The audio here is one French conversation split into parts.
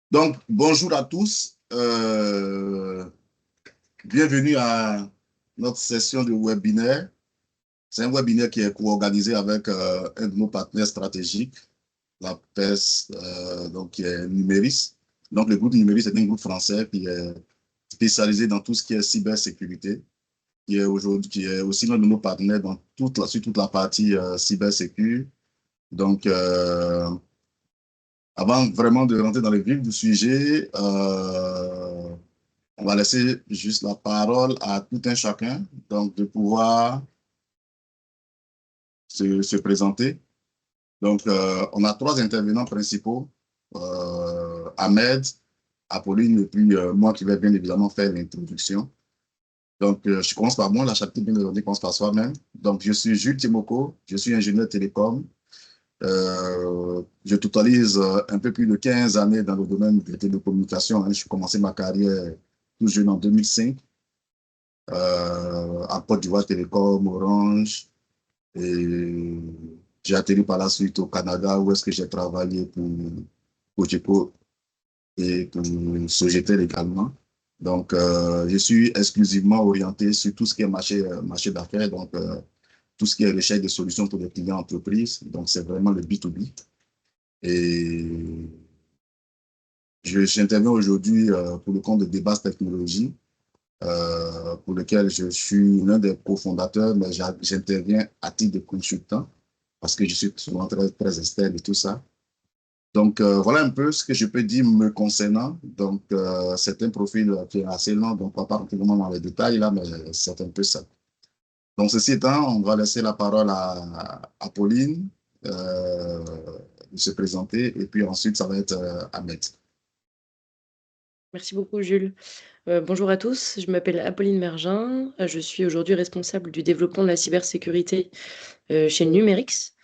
Donc, bonjour à tous. Bienvenue à notre session de webinaire. C'est un webinaire qui est co-organisé avec un de nos partenaires stratégiques, la PES, donc qui est Numéris. Donc, le groupe Numéris est un groupe français qui est spécialisé dans tout ce qui est cybersécurité, qui est aujourd'hui, qui est aussi l'un de nos partenaires dans sur toute la partie cybersécurité. Donc, avant vraiment de rentrer dans le vif du sujet, on va laisser juste la parole à tout un chacun, donc de pouvoir se présenter. Donc, on a trois intervenants principaux, Ahmed, Apolline et puis moi qui vais bien évidemment faire l'introduction. Donc, je commence par moi, la chapelle bien aujourd'hui commence par soi-même. Donc, je suis Jules Timoko, je suis ingénieur télécom. Je totalise un peu plus de 15 années dans le domaine des télécommunications. Hein. J'ai commencé ma carrière tout jeune en 2005 à Côte d'Ivoire Télécom, Orange. Et j'ai atterri par la suite au Canada où est-ce que j'ai travaillé pour Cogeco et pour Sogetel également. Donc, je suis exclusivement orienté sur tout ce qui est marché d'affaires, donc tout ce qui est recherche de solutions pour les clients entreprises. Donc, c'est vraiment le B2B. Et j'interviens aujourd'hui pour le compte de Debas Technologies, pour lequel je suis l'un des cofondateurs, mais j'interviens à titre de consultant parce que je suis souvent très externe et tout ça. Donc, voilà un peu ce que je peux dire me concernant. Donc, c'est un profil qui est assez long, donc on ne va pas rentrer vraiment dans les détails là, mais c'est un peu ça. Donc, ceci étant, on va laisser la parole à Pauline de se présenter et puis ensuite, ça va être Ahmed. Merci beaucoup, Jules. Bonjour à tous, je m'appelle Apolline Mergin. Je suis aujourd'hui responsable du développement de la cybersécurité chez Numerix.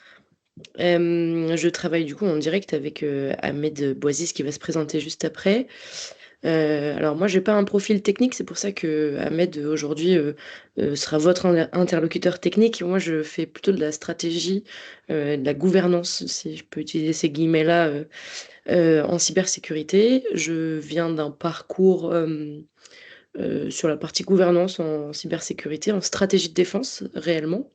Je travaille du coup en direct avec Ahmed Boisis qui va se présenter juste après. Alors moi, j'ai pas un profil technique, c'est pour ça que Ahmed aujourd'hui sera votre interlocuteur technique. Moi, je fais plutôt de la stratégie, de la gouvernance, si je peux utiliser ces guillemets-là, en cybersécurité. Je viens d'un parcours sur la partie gouvernance en cybersécurité, en stratégie de défense réellement.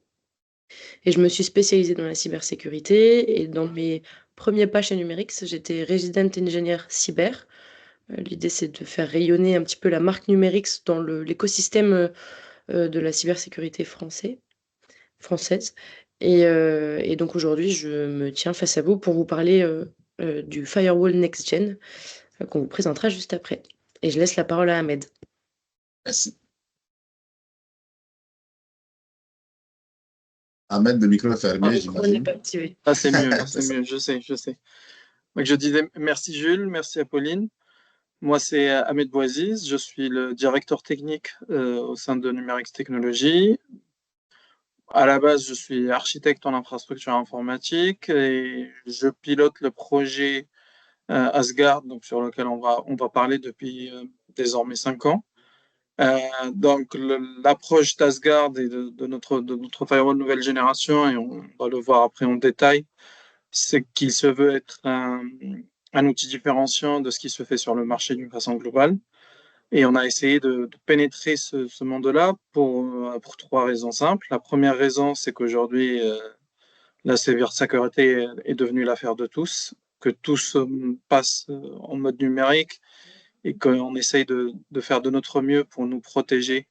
Et je me suis spécialisée dans la cybersécurité. Et dans mes premiers pas chez Numerix, j'étais resident engineer cyber. L'idée, c'est de faire rayonner un petit peu la marque Numerix dans l'écosystème de la cybersécurité française. Et donc aujourd'hui, je me tiens face à vous pour vous parler du Firewall Next Gen qu'on vous présentera juste après. Et je laisse la parole à Ahmed. Merci. Ahmed, le micro est Mon fermé, micro n'est j'imagine. pas activé. Ah, c'est mieux, là, C'est c'est ça. mieux, je sais. Donc, je disais merci Jules, merci Apolline. Moi, c'est Ahmed Bouaziz, je suis le directeur technique au sein de Numerix Technologies. À la base, je suis architecte en infrastructure informatique et je pilote le projet Asgard, donc sur lequel on va parler depuis désormais 5 ans. Euh, donc, l'approche d'Asgard et de notre firewall nouvelle génération, et on va le voir après en détail, c'est qu'il se veut être un outil différenciant de ce qui se fait sur le marché d'une façon globale. Et on a essayé de pénétrer ce monde-là pour trois raisons simples. La première raison, c'est qu'aujourd'hui, la cybersécurité est devenue l'affaire de tous, que tous passent en mode numérique et qu'on essaye de faire de notre mieux pour nous protéger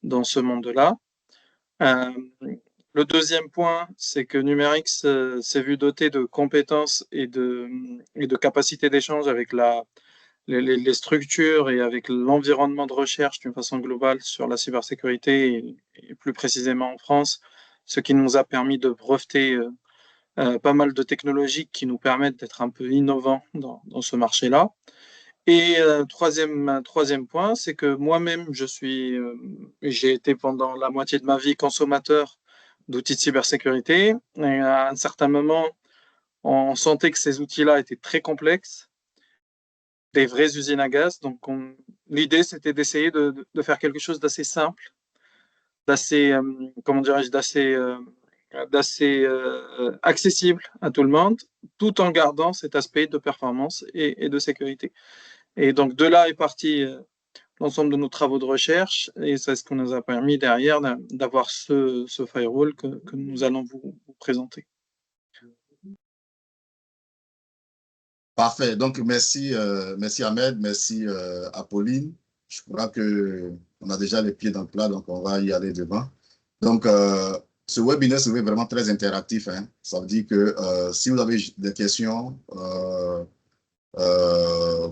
dans ce monde-là. Euh, le deuxième point, c'est que Numerix s'est vu doté de compétences et de capacités d'échange avec les structures et avec l'environnement de recherche d'une façon globale sur la cybersécurité et plus précisément en France, ce qui nous a permis de breveter pas mal de technologies qui nous permettent d'être un peu innovants dans ce marché-là. Et troisième point, c'est que moi-même, j'ai été pendant la moitié de ma vie consommateur d'outils de cybersécurité. Et à un certain moment, on sentait que ces outils-là étaient très complexes, des vraies usines à gaz. Donc, l'idée, c'était d'essayer de faire quelque chose d'assez simple, d'assez, comment dirais-je, d'assez d'assez accessible à tout le monde, tout en gardant cet aspect de performance et de sécurité. Et donc de là est parti l'ensemble de nos travaux de recherche, et c'est ce qui nous a permis derrière d'avoir ce firewall que nous allons vous présenter. Parfait. Donc, merci, merci Ahmed, merci Apolline. Je crois qu'on a déjà les pieds dans le plat, donc on va y aller devant. Donc, ce webinaire se veut vraiment très interactif, hein. Ça veut dire que si vous avez des questions,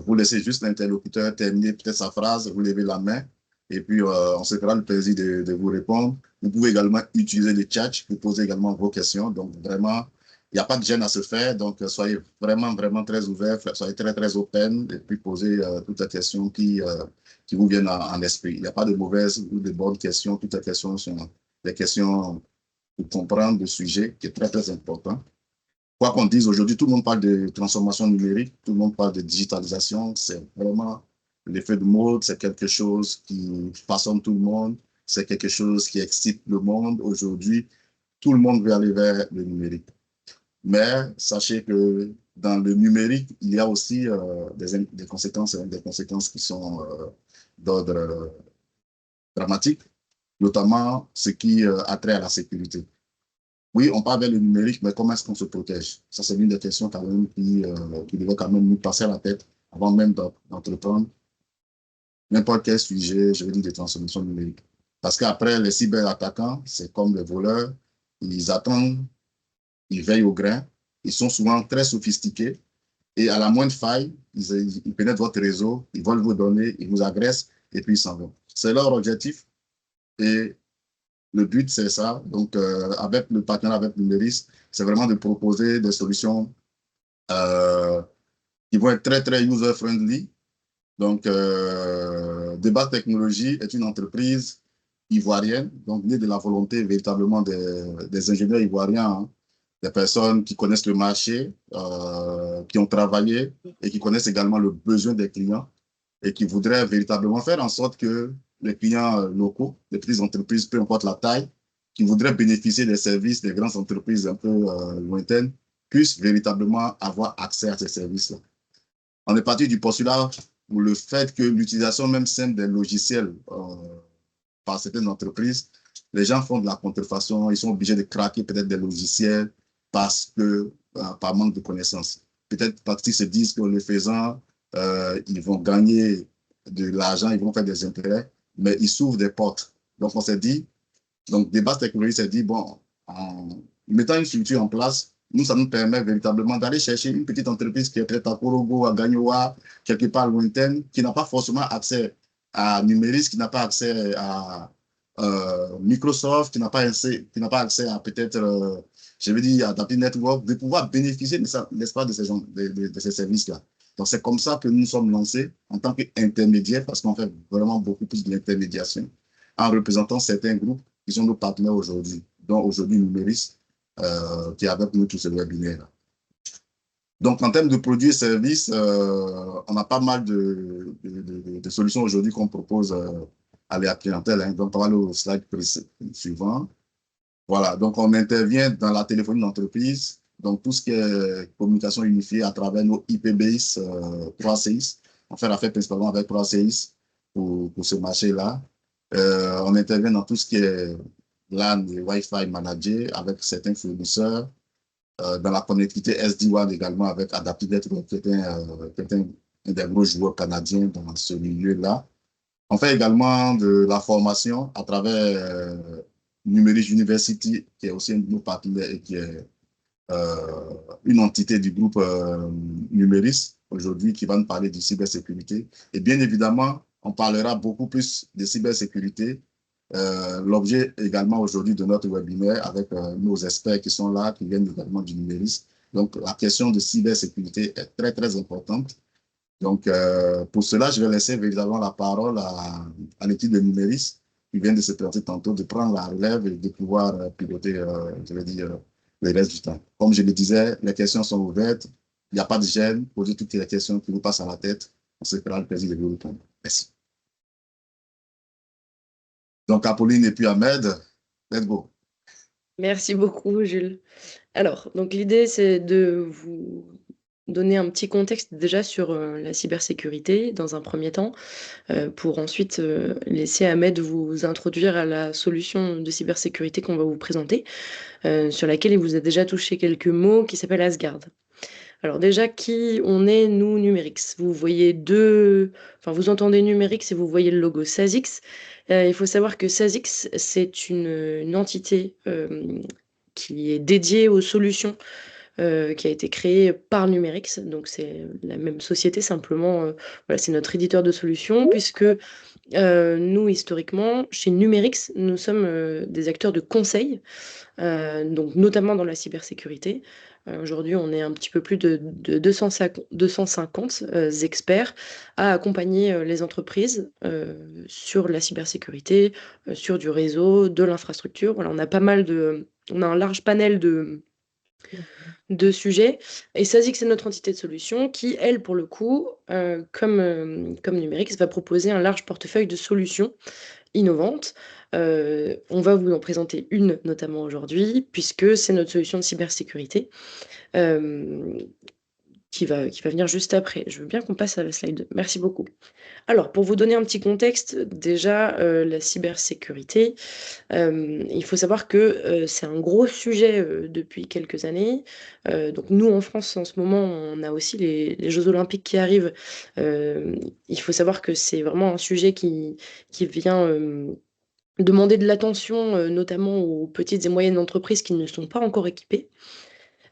vous laissez juste l'interlocuteur terminer peut-être sa phrase, vous levez la main, et puis on se fera le plaisir de vous répondre. Vous pouvez également utiliser le chat pour poser également vos questions. Donc, vraiment, il n'y a pas de gêne à se faire. Donc, soyez vraiment, vraiment très ouverts, soyez très, très open, et puis posez toutes les questions qui vous viennent en esprit. Il n'y a pas de mauvaises ou de bonnes questions. Toutes les questions sont des questions pour comprendre le sujet, qui est très, très important. Quoi qu'on dise aujourd'hui, tout le monde parle de transformation numérique, tout le monde parle de digitalisation. C'est vraiment l'effet de mode, c'est quelque chose qui façonne tout le monde, c'est quelque chose qui excite le monde. Aujourd'hui, tout le monde veut aller vers le numérique. Mais sachez que dans le numérique, il y a aussi des conséquences qui sont d'ordre dramatique, notamment ce qui a trait à la sécurité. Oui, on parle vers le numérique, mais comment est-ce qu'on se protège? Ça, c'est une des questions quand même qui devrait quand même nous passer à la tête avant même d'entreprendre n'importe quel sujet, je veux dire, de transformation numérique. Parce qu'après, les cyberattaquants, c'est comme les voleurs, ils attendent, ils veillent au grain, ils sont souvent très sophistiqués et à la moindre faille, ils pénètrent votre réseau, ils volent vos données, ils vous agressent et puis ils s'en vont. C'est leur objectif et le but, c'est ça. Donc, avec le partenariat avec Numéris, c'est vraiment de proposer des solutions qui vont être très, très user-friendly. Donc, Débat Technologie est une entreprise ivoirienne, donc née de la volonté véritablement des ingénieurs ivoiriens, hein, des personnes qui connaissent le marché, qui ont travaillé et qui connaissent également le besoin des clients et qui voudraient véritablement faire en sorte que les clients locaux, les petites entreprises, peu importe la taille, qui voudraient bénéficier des services des grandes entreprises un peu lointaines, puissent véritablement avoir accès à ces services-là. On est parti du postulat pour le fait que l'utilisation même simple des logiciels par certaines entreprises, les gens font de la contrefaçon, ils sont obligés de craquer peut-être des logiciels parce que, par manque de connaissances. Peut-être parce qu'ils se disent qu'en le faisant, ils vont gagner de l'argent, ils vont faire des intérêts, mais ils s'ouvrent des portes. Donc, on s'est dit, donc Débat Technologie s'est dit, bon, en mettant une structure en place, nous, ça nous permet véritablement d'aller chercher une petite entreprise qui est peut-être à Korogo, à Gagnoa, quelque part lointaine, qui n'a pas forcément accès à Numéris, qui n'a pas accès à Microsoft, qui n'a pas accès à peut-être, je veux dire, à Adaptive Network, de pouvoir bénéficier, n'est-ce pas, de ces services-là. Donc, c'est comme ça que nous sommes lancés en tant qu'intermédiaires, parce qu'on fait vraiment beaucoup plus de l'intermédiation, en représentant certains groupes qui sont nos partenaires aujourd'hui, dont aujourd'hui Numéris, qui est avec nous tout ce webinaire. Donc, en termes de produits et services, on a pas mal de solutions aujourd'hui qu'on propose à la clientèle, hein. Donc, on va aller au slide suivant. Voilà, donc on intervient dans la téléphonie d'entreprise, donc tout ce qui est communication unifiée à travers nos IP-based 3CX. On fait l'affaire principalement avec 3CX pour ce marché-là. On intervient dans tout ce qui est LAN et Wi-Fi managé avec certains fournisseurs. Dans la connectivité SD-WAN également avec Adaptive Network, qui est un des gros joueurs canadiens dans ce milieu-là. On fait également de la formation à travers Numéris University, qui est aussi un de nos partenaires et qui est une entité du groupe Numéris aujourd'hui qui va nous parler de cybersécurité. Et bien évidemment, on parlera beaucoup plus de cybersécurité. L'objet également aujourd'hui de notre webinaire avec nos experts qui sont là, qui viennent également du Numéris. Donc, la question de cybersécurité est très, très importante. Donc, pour cela, je vais laisser véritablement la parole à l'équipe de Numéris qui vient de se présenter tantôt, de prendre la relève et de pouvoir piloter, je vais dire, le reste du temps. Comme je le disais, les questions sont ouvertes. Il n'y a pas de gêne. Posez toutes les questions qui vous passent à la tête. On se fera le plaisir de vous répondre. Merci. Donc, Apolline et puis Ahmed, let's go. Merci beaucoup, Jules. Alors, donc l'idée, c'est de vous donner un petit contexte déjà sur la cybersécurité dans un premier temps, pour ensuite laisser Ahmed vous introduire à la solution de cybersécurité qu'on va vous présenter, sur laquelle il vous a déjà touché quelques mots, qui s'appelle Asgard. Alors déjà, qui on est, nous, Numérix? Vous voyez enfin vous entendez Numérix et vous voyez le logo SASX. Il faut savoir que SASX, c'est une entité qui est dédiée aux solutions, qui a été créée par Numérix. Donc c'est la même société, simplement, voilà, c'est notre éditeur de solutions, puisque nous, historiquement, chez Numérix, nous sommes des acteurs de conseil, donc notamment dans la cybersécurité. Aujourd'hui, on est un petit peu plus de 250 experts à accompagner les entreprises sur la cybersécurité, sur du réseau, de l'infrastructure. Voilà, on a un large panel de sujets. Et SASIC, c'est notre entité de solution qui, elle, pour le coup, comme Numérix, va proposer un large portefeuille de solutions innovantes. On va vous en présenter une notamment aujourd'hui, puisque c'est notre solution de cybersécurité, euh, qui va venir juste après. Je veux bien qu'on passe à la slide 2. Merci beaucoup. Alors, pour vous donner un petit contexte, déjà, la cybersécurité, il faut savoir que c'est un gros sujet depuis quelques années. Donc nous, en France, en ce moment, on a aussi les Jeux Olympiques qui arrivent. Il faut savoir que c'est vraiment un sujet qui vient demander de l'attention, notamment aux petites et moyennes entreprises qui ne sont pas encore équipées.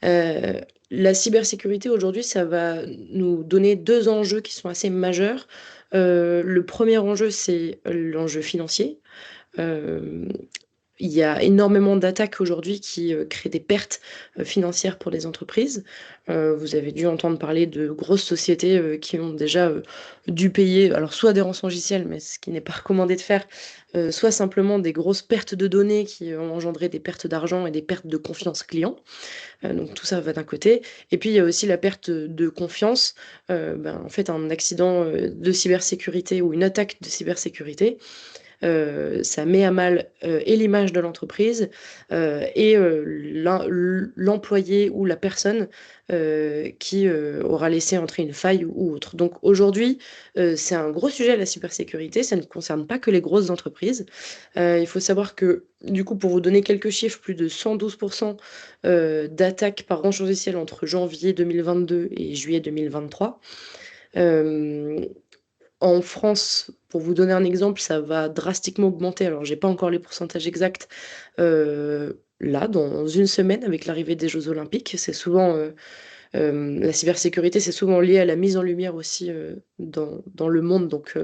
Euh, la cybersécurité aujourd'hui, ça va nous donner deux enjeux qui sont assez majeurs. Le premier enjeu, c'est l'enjeu financier. Euh, il y a énormément d'attaques aujourd'hui qui créent des pertes financières pour les entreprises. Vous avez dû entendre parler de grosses sociétés qui ont déjà dû payer, alors soit des rançongiciels, mais ce qui n'est pas recommandé de faire, soit simplement des grosses pertes de données qui ont engendré des pertes d'argent et des pertes de confiance client. Donc tout ça va d'un côté. Et puis il y a aussi la perte de confiance. En fait, un accident de cybersécurité ou une attaque de cybersécurité, ça met à mal et l'image de l'entreprise et l'employé ou la personne qui aura laissé entrer une faille ou autre. Donc aujourd'hui, c'est un gros sujet, la cybersécurité. Ça ne concerne pas que les grosses entreprises. Il faut savoir que, du coup, pour vous donner quelques chiffres, plus de 112% d'attaques par rançongiciel entre janvier 2022 et juillet 2023. En France, pour vous donner un exemple, ça va drastiquement augmenter. Alors, j'ai pas encore les pourcentages exacts là, dans une semaine, avec l'arrivée des Jeux Olympiques. C'est souvent la cybersécurité, c'est souvent lié à la mise en lumière aussi dans le monde. Donc,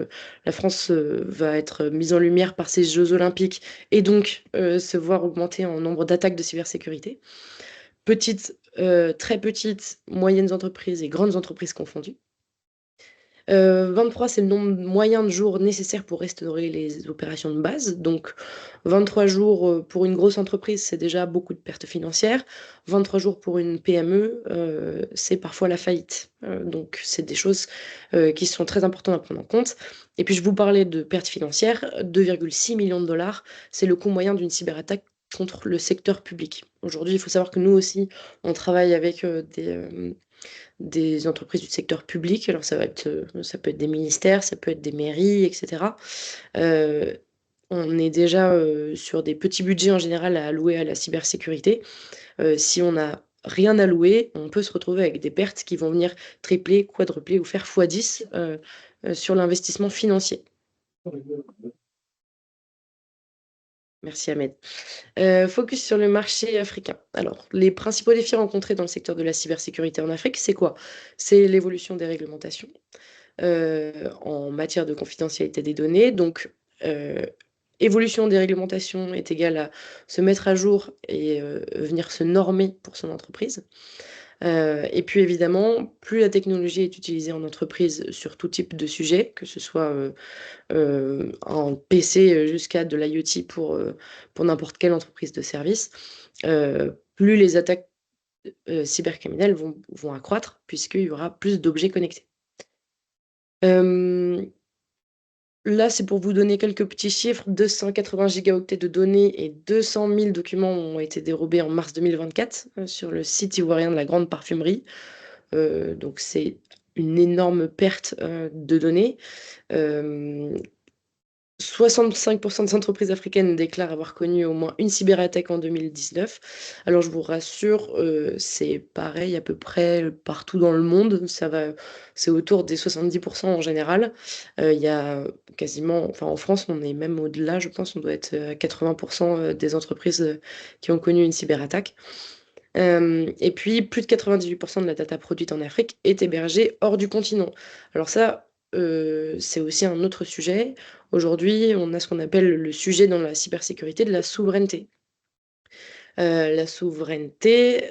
la France va être mise en lumière par ces Jeux Olympiques et donc se voir augmenter en nombre d'attaques de cybersécurité. Petites, très petites, moyennes entreprises et grandes entreprises confondues. 23, c'est le nombre moyen de jours nécessaires pour restaurer les opérations de base. Donc, 23 jours pour une grosse entreprise, c'est déjà beaucoup de pertes financières. 23 jours pour une PME, c'est parfois la faillite. Donc, c'est des choses qui sont très importantes à prendre en compte. Et puis, je vous parlais de pertes financières. 2,6 millions de dollars, c'est le coût moyen d'une cyberattaque contre le secteur public. Aujourd'hui, il faut savoir que nous aussi, on travaille avec des entreprises du secteur public. Alors ça peut être des ministères, ça peut être des mairies, etc. Euh, on est déjà sur des petits budgets en général à allouer à la cybersécurité. Si on n'a rien alloué, on peut se retrouver avec des pertes qui vont venir tripler, quadrupler ou faire x10 sur l'investissement financier. Merci Ahmed. Focus sur le marché africain. Alors, les principaux défis rencontrés dans le secteur de la cybersécurité en Afrique, c'est quoi? C'est l'évolution des réglementations en matière de confidentialité des données. Donc, évolution des réglementations est égale à se mettre à jour et venir se normer pour son entreprise. Et puis évidemment, plus la technologie est utilisée en entreprise sur tout type de sujet, que ce soit en PC jusqu'à de l'IoT pour n'importe quelle entreprise de service, plus les attaques cybercriminelles vont accroître, puisqu'il y aura plus d'objets connectés. là, c'est pour vous donner quelques petits chiffres. 280 gigaoctets de données et 200 000 documents ont été dérobés en mars 2024 sur le site ivoirien de la Grande Parfumerie. Donc, c'est une énorme perte de données. 65% des entreprises africaines déclarent avoir connu au moins une cyberattaque en 2019. Alors, je vous rassure, c'est pareil à peu près partout dans le monde. C'est autour des 70% en général. Il y a quasiment, enfin en France, on est même au-delà, je pense, on doit être à 80% des entreprises qui ont connu une cyberattaque. Et puis, plus de 98% de la data produite en Afrique est hébergée hors du continent. Alors ça, c'est aussi un autre sujet. Aujourd'hui, on a ce qu'on appelle le sujet dans la cybersécurité de la souveraineté. La souveraineté,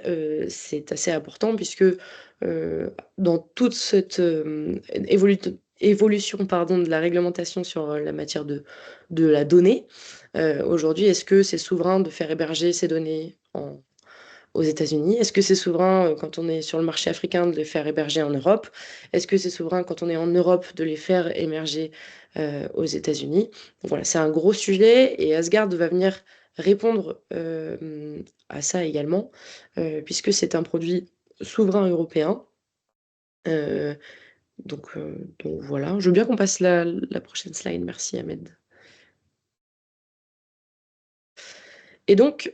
c'est assez important puisque dans toute cette évolution pardon, de la réglementation sur la matière de la donnée, aujourd'hui, est-ce que c'est souverain de faire héberger ces données aux États-Unis? Est-ce que c'est souverain quand on est sur le marché africain de les faire héberger en Europe? Est-ce que c'est souverain quand on est en Europe de les faire émerger aux États-Unis? Voilà, c'est un gros sujet et Asgard va venir répondre à ça également, puisque c'est un produit souverain européen. Euh, donc voilà, je veux bien qu'on passe la prochaine slide. Merci Ahmed. Et donc,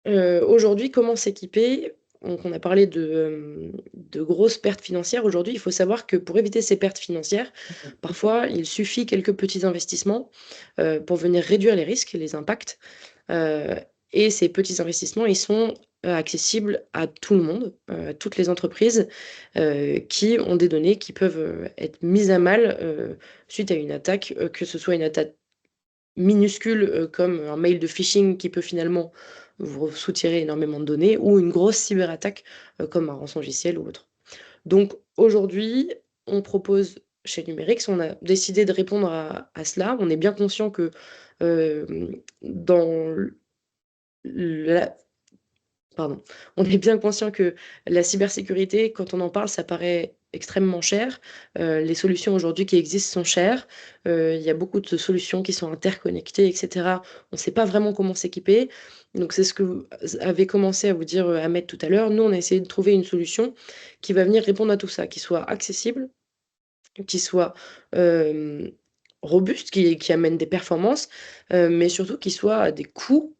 aujourd'hui, comment s'équiper? Donc, on a parlé de grosses pertes financières. Aujourd'hui, il faut savoir que pour éviter ces pertes financières, parfois, il suffit quelques petits investissements pour venir réduire les risques et les impacts. Et ces petits investissements, ils sont accessibles à tout le monde, à toutes les entreprises qui ont des données qui peuvent être mises à mal suite à une attaque, que ce soit une attaque minuscule comme un mail de phishing qui peut finalement vous soutirer énormément de données ou une grosse cyberattaque comme un rançongiciel ou autre. Donc aujourd'hui, on propose chez Numerix, on a décidé de répondre à cela. On est bien conscient que dans la, pardon. On est bien conscient que la cybersécurité, quand on en parle, ça paraît extrêmement cher. Les solutions aujourd'hui qui existent sont chères. Il y a beaucoup de solutions qui sont interconnectées, etc. On ne sait pas vraiment comment s'équiper. Donc c'est ce que vous avez commencé à vous dire, Ahmed, tout à l'heure. Nous, on a essayé de trouver une solution qui va venir répondre à tout ça, qui soit accessible, qui soit robuste, qui amène des performances, mais surtout qui soit à des coûts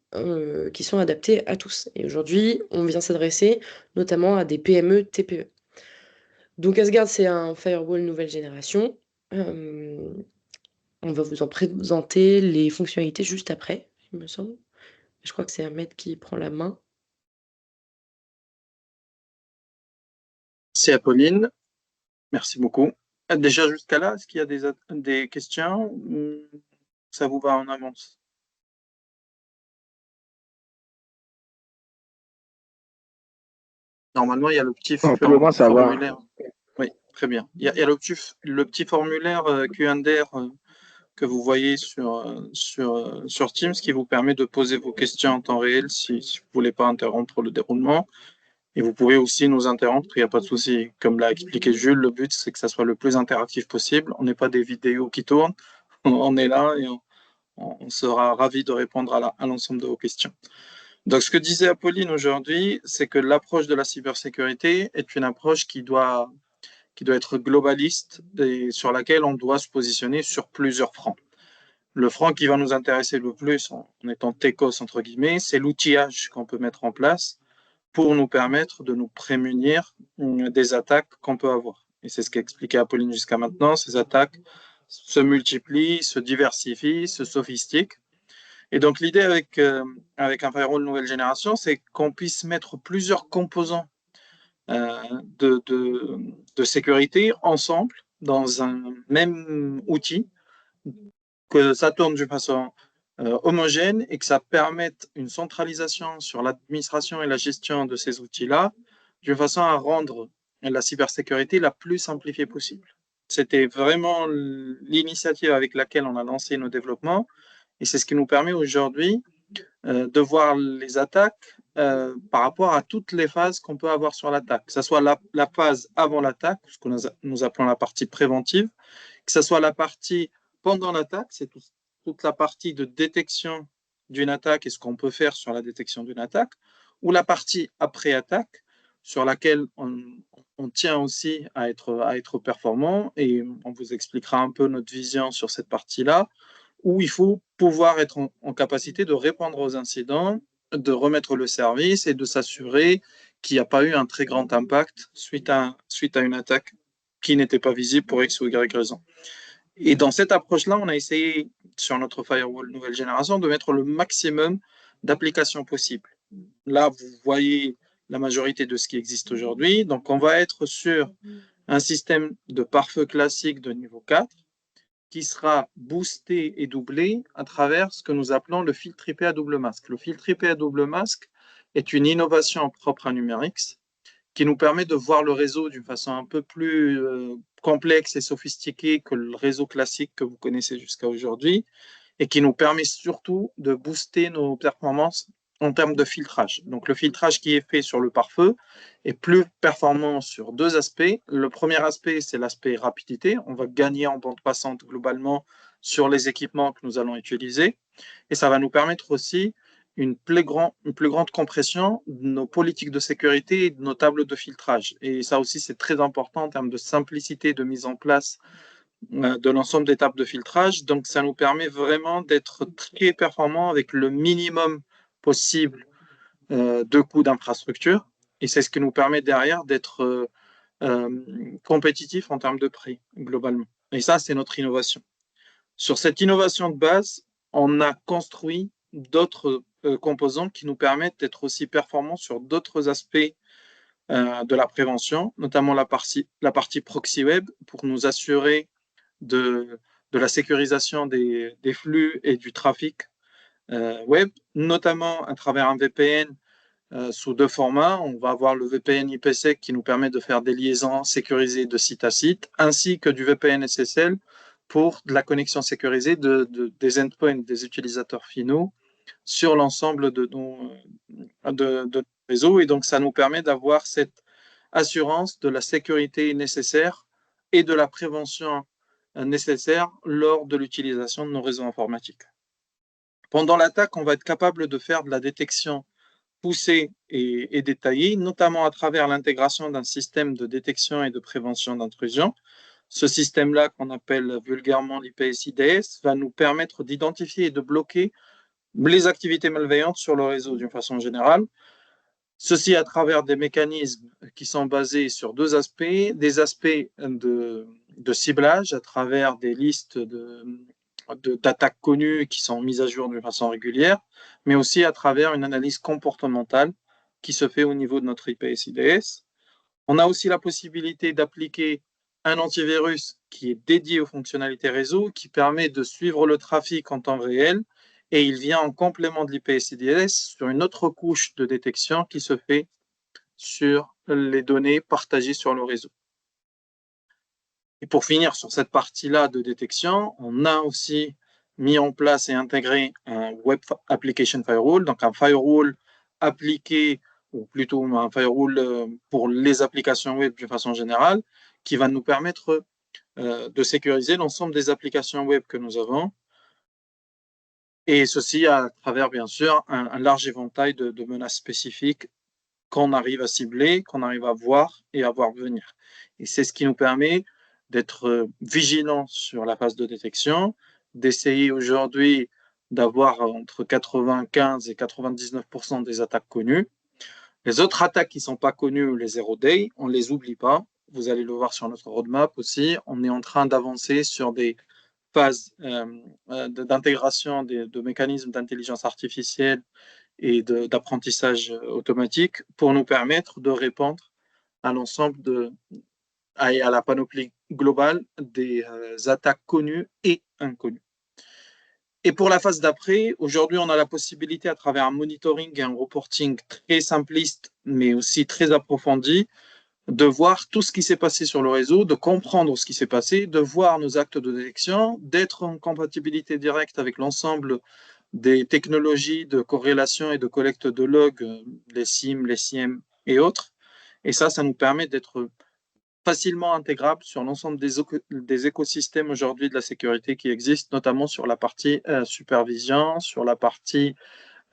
qui sont adaptés à tous. Et aujourd'hui, on vient s'adresser notamment à des PME, TPE. Donc Asgard, c'est un firewall nouvelle génération. On va vous en présenter les fonctionnalités juste après, il me semble. Je crois que c'est Ahmed qui prend la main. C'est Apolline. Merci beaucoup. Déjà jusqu'à là, est-ce qu'il y a des questions ou ça vous va en avance? Normalement, il y a le petit pour le moment, ça va. formulaire. Oui, très bien. Il y a le petit formulaire Q&A que vous voyez sur Teams qui vous permet de poser vos questions en temps réel si vous ne voulez pas interrompre le déroulement. Et vous pouvez aussi nous interrompre, il n'y a pas de souci. Comme l'a expliqué Jules, le but, c'est que ça soit le plus interactif possible. On n'est pas des vidéos qui tournent. On est là et on sera ravis de répondre à l'ensemble de vos questions. Donc, ce que disait Apolline aujourd'hui, c'est que l'approche de la cybersécurité est une approche qui doit être globaliste et sur laquelle on doit se positionner sur plusieurs fronts. Le front qui va nous intéresser le plus, en étant techos entre guillemets, c'est l'outillage qu'on peut mettre en place pour nous permettre de nous prémunir des attaques qu'on peut avoir. Et c'est ce qu'expliquait Apolline jusqu'à maintenant. Ces attaques se multiplient, se diversifient, se sophistiquent. Et donc l'idée avec un firewall nouvelle génération, c'est qu'on puisse mettre plusieurs composants de sécurité ensemble dans un même outil, que ça tourne d'une façon homogène et que ça permette une centralisation sur l'administration et la gestion de ces outils-là, d'une façon à rendre la cybersécurité la plus simplifiée possible. C'était vraiment l'initiative avec laquelle on a lancé nos développements et c'est ce qui nous permet aujourd'hui de voir les attaques par rapport à toutes les phases qu'on peut avoir sur l'attaque, que ce soit la phase avant l'attaque, ce que nous appelons la partie préventive, que ce soit la partie pendant l'attaque, c'est toute la partie de détection d'une attaque et ce qu'on peut faire sur la détection d'une attaque, ou la partie après-attaque, sur laquelle on tient aussi à être performant, et on vous expliquera un peu notre vision sur cette partie-là, où il faut pouvoir être en capacité de répondre aux incidents, de remettre le service et de s'assurer qu'il n'y a pas eu un très grand impact suite à une attaque qui n'était pas visible pour X ou Y raison. Et dans cette approche-là, on a essayé, sur notre firewall nouvelle génération, de mettre le maximum d'applications possibles. Là, vous voyez la majorité de ce qui existe aujourd'hui. Donc, on va être sur un système de pare-feu classique de niveau 4 qui sera boosté et doublé à travers ce que nous appelons le filtre IP à double masque. Le filtre IP à double masque est une innovation propre à Numerix qui nous permet de voir le réseau d'une façon un peu plus complexe et sophistiquée que le réseau classique que vous connaissez jusqu'à aujourd'hui, et qui nous permet surtout de booster nos performances en termes de filtrage. Donc le filtrage qui est fait sur le pare-feu est plus performant sur deux aspects. Le premier aspect, c'est l'aspect rapidité. On va gagner en bande passante globalement sur les équipements que nous allons utiliser, et ça va nous permettre aussi une plus grande compression de nos politiques de sécurité et de nos tables de filtrage. Et ça aussi, c'est très important en termes de simplicité de mise en place de l'ensemble des tables de filtrage. Donc, ça nous permet vraiment d'être très performants avec le minimum possible de coûts d'infrastructure. Et c'est ce qui nous permet derrière d'être compétitifs en termes de prix, globalement. Et ça, c'est notre innovation. Sur cette innovation de base, on a construit d'autres composants qui nous permettent d'être aussi performants sur d'autres aspects de la prévention, notamment la partie proxy web, pour nous assurer de la sécurisation des flux et du trafic web, notamment à travers un VPN sous deux formats. On va avoir le VPN IPsec qui nous permet de faire des liaisons sécurisées de site à site, ainsi que du VPN SSL pour de la connexion sécurisée des endpoints des utilisateurs finaux sur l'ensemble de nos réseaux. Et donc, ça nous permet d'avoir cette assurance de la sécurité nécessaire et de la prévention nécessaire lors de l'utilisation de nos réseaux informatiques. Pendant l'attaque, on va être capable de faire de la détection poussée et détaillée, notamment à travers l'intégration d'un système de détection et de prévention d'intrusion. Ce système-là, qu'on appelle vulgairement l'IPS-IDS, va nous permettre d'identifier et de bloquer les activités malveillantes sur le réseau d'une façon générale. Ceci à travers des mécanismes qui sont basés sur deux aspects, des aspects de ciblage à travers des listes d'attaques connues qui sont mises à jour d'une façon régulière, mais aussi à travers une analyse comportementale qui se fait au niveau de notre IPS-IDS. On a aussi la possibilité d'appliquer un antivirus qui est dédié aux fonctionnalités réseau, qui permet de suivre le trafic en temps réel, et il vient en complément de l'IPS-IDS sur une autre couche de détection qui se fait sur les données partagées sur le réseau. Et pour finir sur cette partie-là de détection, on a aussi mis en place et intégré un Web Application Firewall, donc un firewall appliqué, ou plutôt un firewall pour les applications web de façon générale, qui va nous permettre de sécuriser l'ensemble des applications web que nous avons, et ceci à travers, bien sûr, un large éventail de menaces spécifiques qu'on arrive à cibler, qu'on arrive à voir et à voir venir. Et c'est ce qui nous permet d'être vigilants sur la phase de détection, d'essayer aujourd'hui d'avoir entre 95 et 99% des attaques connues. Les autres attaques qui ne sont pas connues, les zero day, on ne les oublie pas. Vous allez le voir sur notre roadmap aussi. On est en train d'avancer sur des phases d'intégration de mécanismes d'intelligence artificielle et d'apprentissage automatique pour nous permettre de répondre à l'ensemble à la panoplie globale des attaques connues et inconnues. Et pour la phase d'après, aujourd'hui, on a la possibilité, à travers un monitoring et un reporting très simpliste, mais aussi très approfondi, de voir tout ce qui s'est passé sur le réseau, de comprendre ce qui s'est passé, de voir nos actes de détection, d'être en compatibilité directe avec l'ensemble des technologies de corrélation et de collecte de logs, les SIEM, les SIEM et autres. Et ça nous permet d'être facilement intégrable sur l'ensemble des écosystèmes aujourd'hui de la sécurité qui existent, notamment sur la partie supervision, sur la partie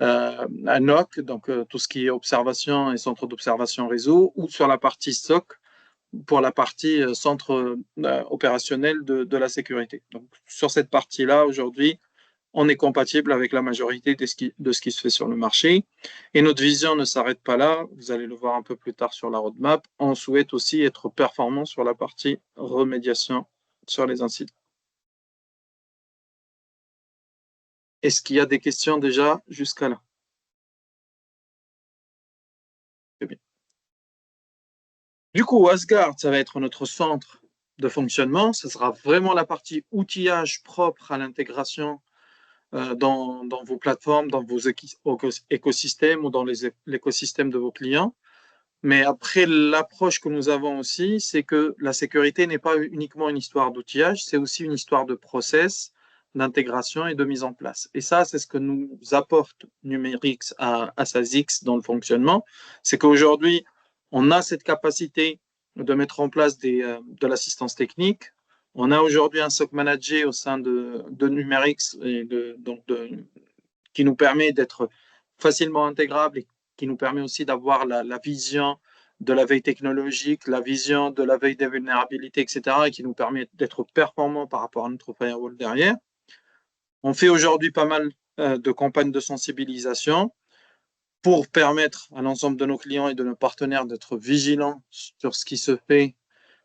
NOC, donc tout ce qui est observation et centre d'observation réseau, ou sur la partie SOC, pour la partie centre opérationnel de la sécurité. Donc, sur cette partie-là, aujourd'hui, on est compatible avec la majorité de ce qui se fait sur le marché. Et notre vision ne s'arrête pas là. Vous allez le voir un peu plus tard sur la roadmap. On souhaite aussi être performant sur la partie remédiation sur les incidents. Est-ce qu'il y a des questions déjà jusqu'à là? Très bien. Du coup, Asgard, ça va être notre centre de fonctionnement. Ce sera vraiment la partie outillage propre à l'intégration dans vos plateformes, dans vos écosystèmes ou dans l'écosystème de vos clients. Mais après, l'approche que nous avons aussi, c'est que la sécurité n'est pas uniquement une histoire d'outillage, c'est aussi une histoire de process, d'intégration et de mise en place. Et ça, c'est ce que nous apporte Numerix à SASX dans le fonctionnement. C'est qu'aujourd'hui, on a cette capacité de mettre en place de l'assistance technique. On a aujourd'hui un SOC manager au sein de Numerix qui nous permet d'être facilement intégrable et qui nous permet aussi d'avoir la vision de la veille technologique, la vision de la veille des vulnérabilités, etc., et qui nous permet d'être performants par rapport à notre firewall derrière. On fait aujourd'hui pas mal de campagnes de sensibilisation pour permettre à l'ensemble de nos clients et de nos partenaires d'être vigilants sur ce qui se fait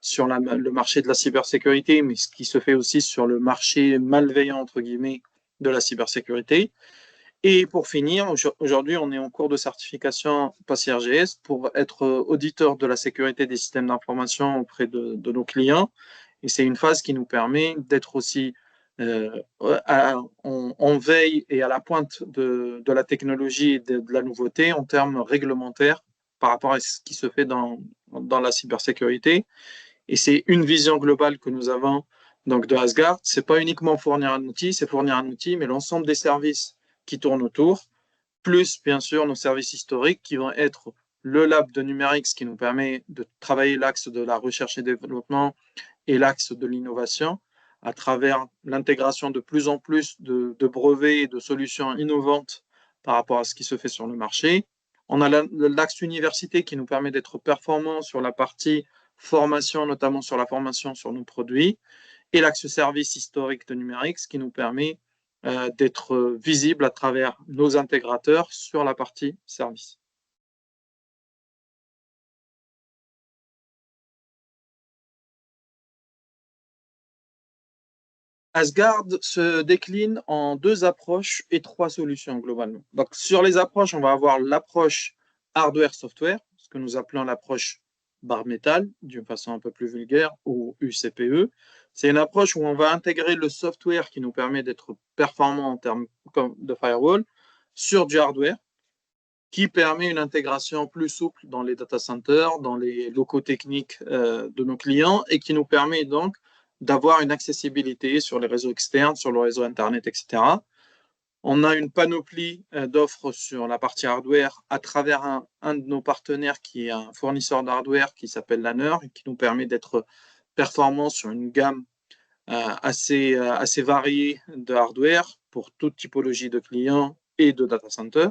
sur le marché de la cybersécurité, mais ce qui se fait aussi sur le marché malveillant, entre guillemets, de la cybersécurité. Et pour finir, aujourd'hui, on est en cours de certification PASI-RGS pour être auditeur de la sécurité des systèmes d'information auprès de nos clients. Et c'est une phase qui nous permet d'être aussi en veille et à la pointe de la technologie et de la nouveauté en termes réglementaires par rapport à ce qui se fait dans la cybersécurité. Et c'est une vision globale que nous avons donc de Asgard. Ce n'est pas uniquement fournir un outil, c'est fournir un outil, mais l'ensemble des services qui tournent autour, plus bien sûr nos services historiques qui vont être le lab de Numerix qui nous permet de travailler l'axe de la recherche et développement et l'axe de l'innovation à travers l'intégration de plus en plus de brevets et de solutions innovantes par rapport à ce qui se fait sur le marché. On a l'axe université qui nous permet d'être performants sur la partie formation, notamment sur la formation sur nos produits, et l'axe service historique de Numerix qui nous permet d'être visible à travers nos intégrateurs sur la partie service. Asgard se décline en 2 approches et 3 solutions globalement. Donc, sur les approches, on va avoir l'approche hardware-software, ce que nous appelons l'approche bare métal, d'une façon un peu plus vulgaire, ou UCPE. C'est une approche où on va intégrer le software qui nous permet d'être performant en termes de firewall sur du hardware, qui permet une intégration plus souple dans les data centers, dans les locaux techniques de nos clients, et qui nous permet donc d'avoir une accessibilité sur les réseaux externes, sur le réseau Internet, etc. On a une panoplie d'offres sur la partie hardware à travers un de nos partenaires qui est un fournisseur d'hardware qui s'appelle Lanner et qui nous permet d'être performants sur une gamme assez variée de hardware pour toute typologie de clients et de data center.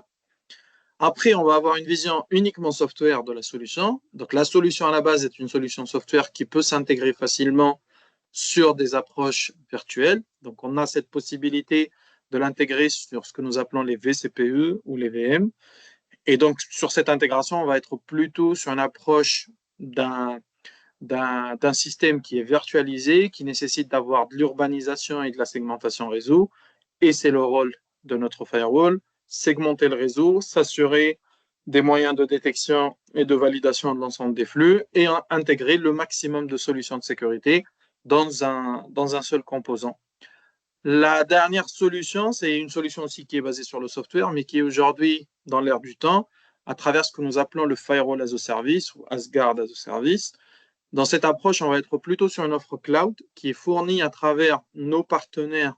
Après, on va avoir une vision uniquement software de la solution. Donc, la solution à la base est une solution software qui peut s'intégrer facilement sur des approches virtuelles. Donc, on a cette possibilité de l'intégrer sur ce que nous appelons les VCPE ou les VM. Et donc, sur cette intégration, on va être plutôt sur une approche d'un système qui est virtualisé, qui nécessite d'avoir de l'urbanisation et de la segmentation réseau. Et c'est le rôle de notre firewall, segmenter le réseau, s'assurer des moyens de détection et de validation de l'ensemble des flux et intégrer le maximum de solutions de sécurité dans un seul composant. La dernière solution, c'est une solution aussi qui est basée sur le software, mais qui est aujourd'hui dans l'air du temps, à travers ce que nous appelons le Firewall as a Service ou Asgard as a Service. Dans cette approche, on va être plutôt sur une offre cloud qui est fournie à travers nos partenaires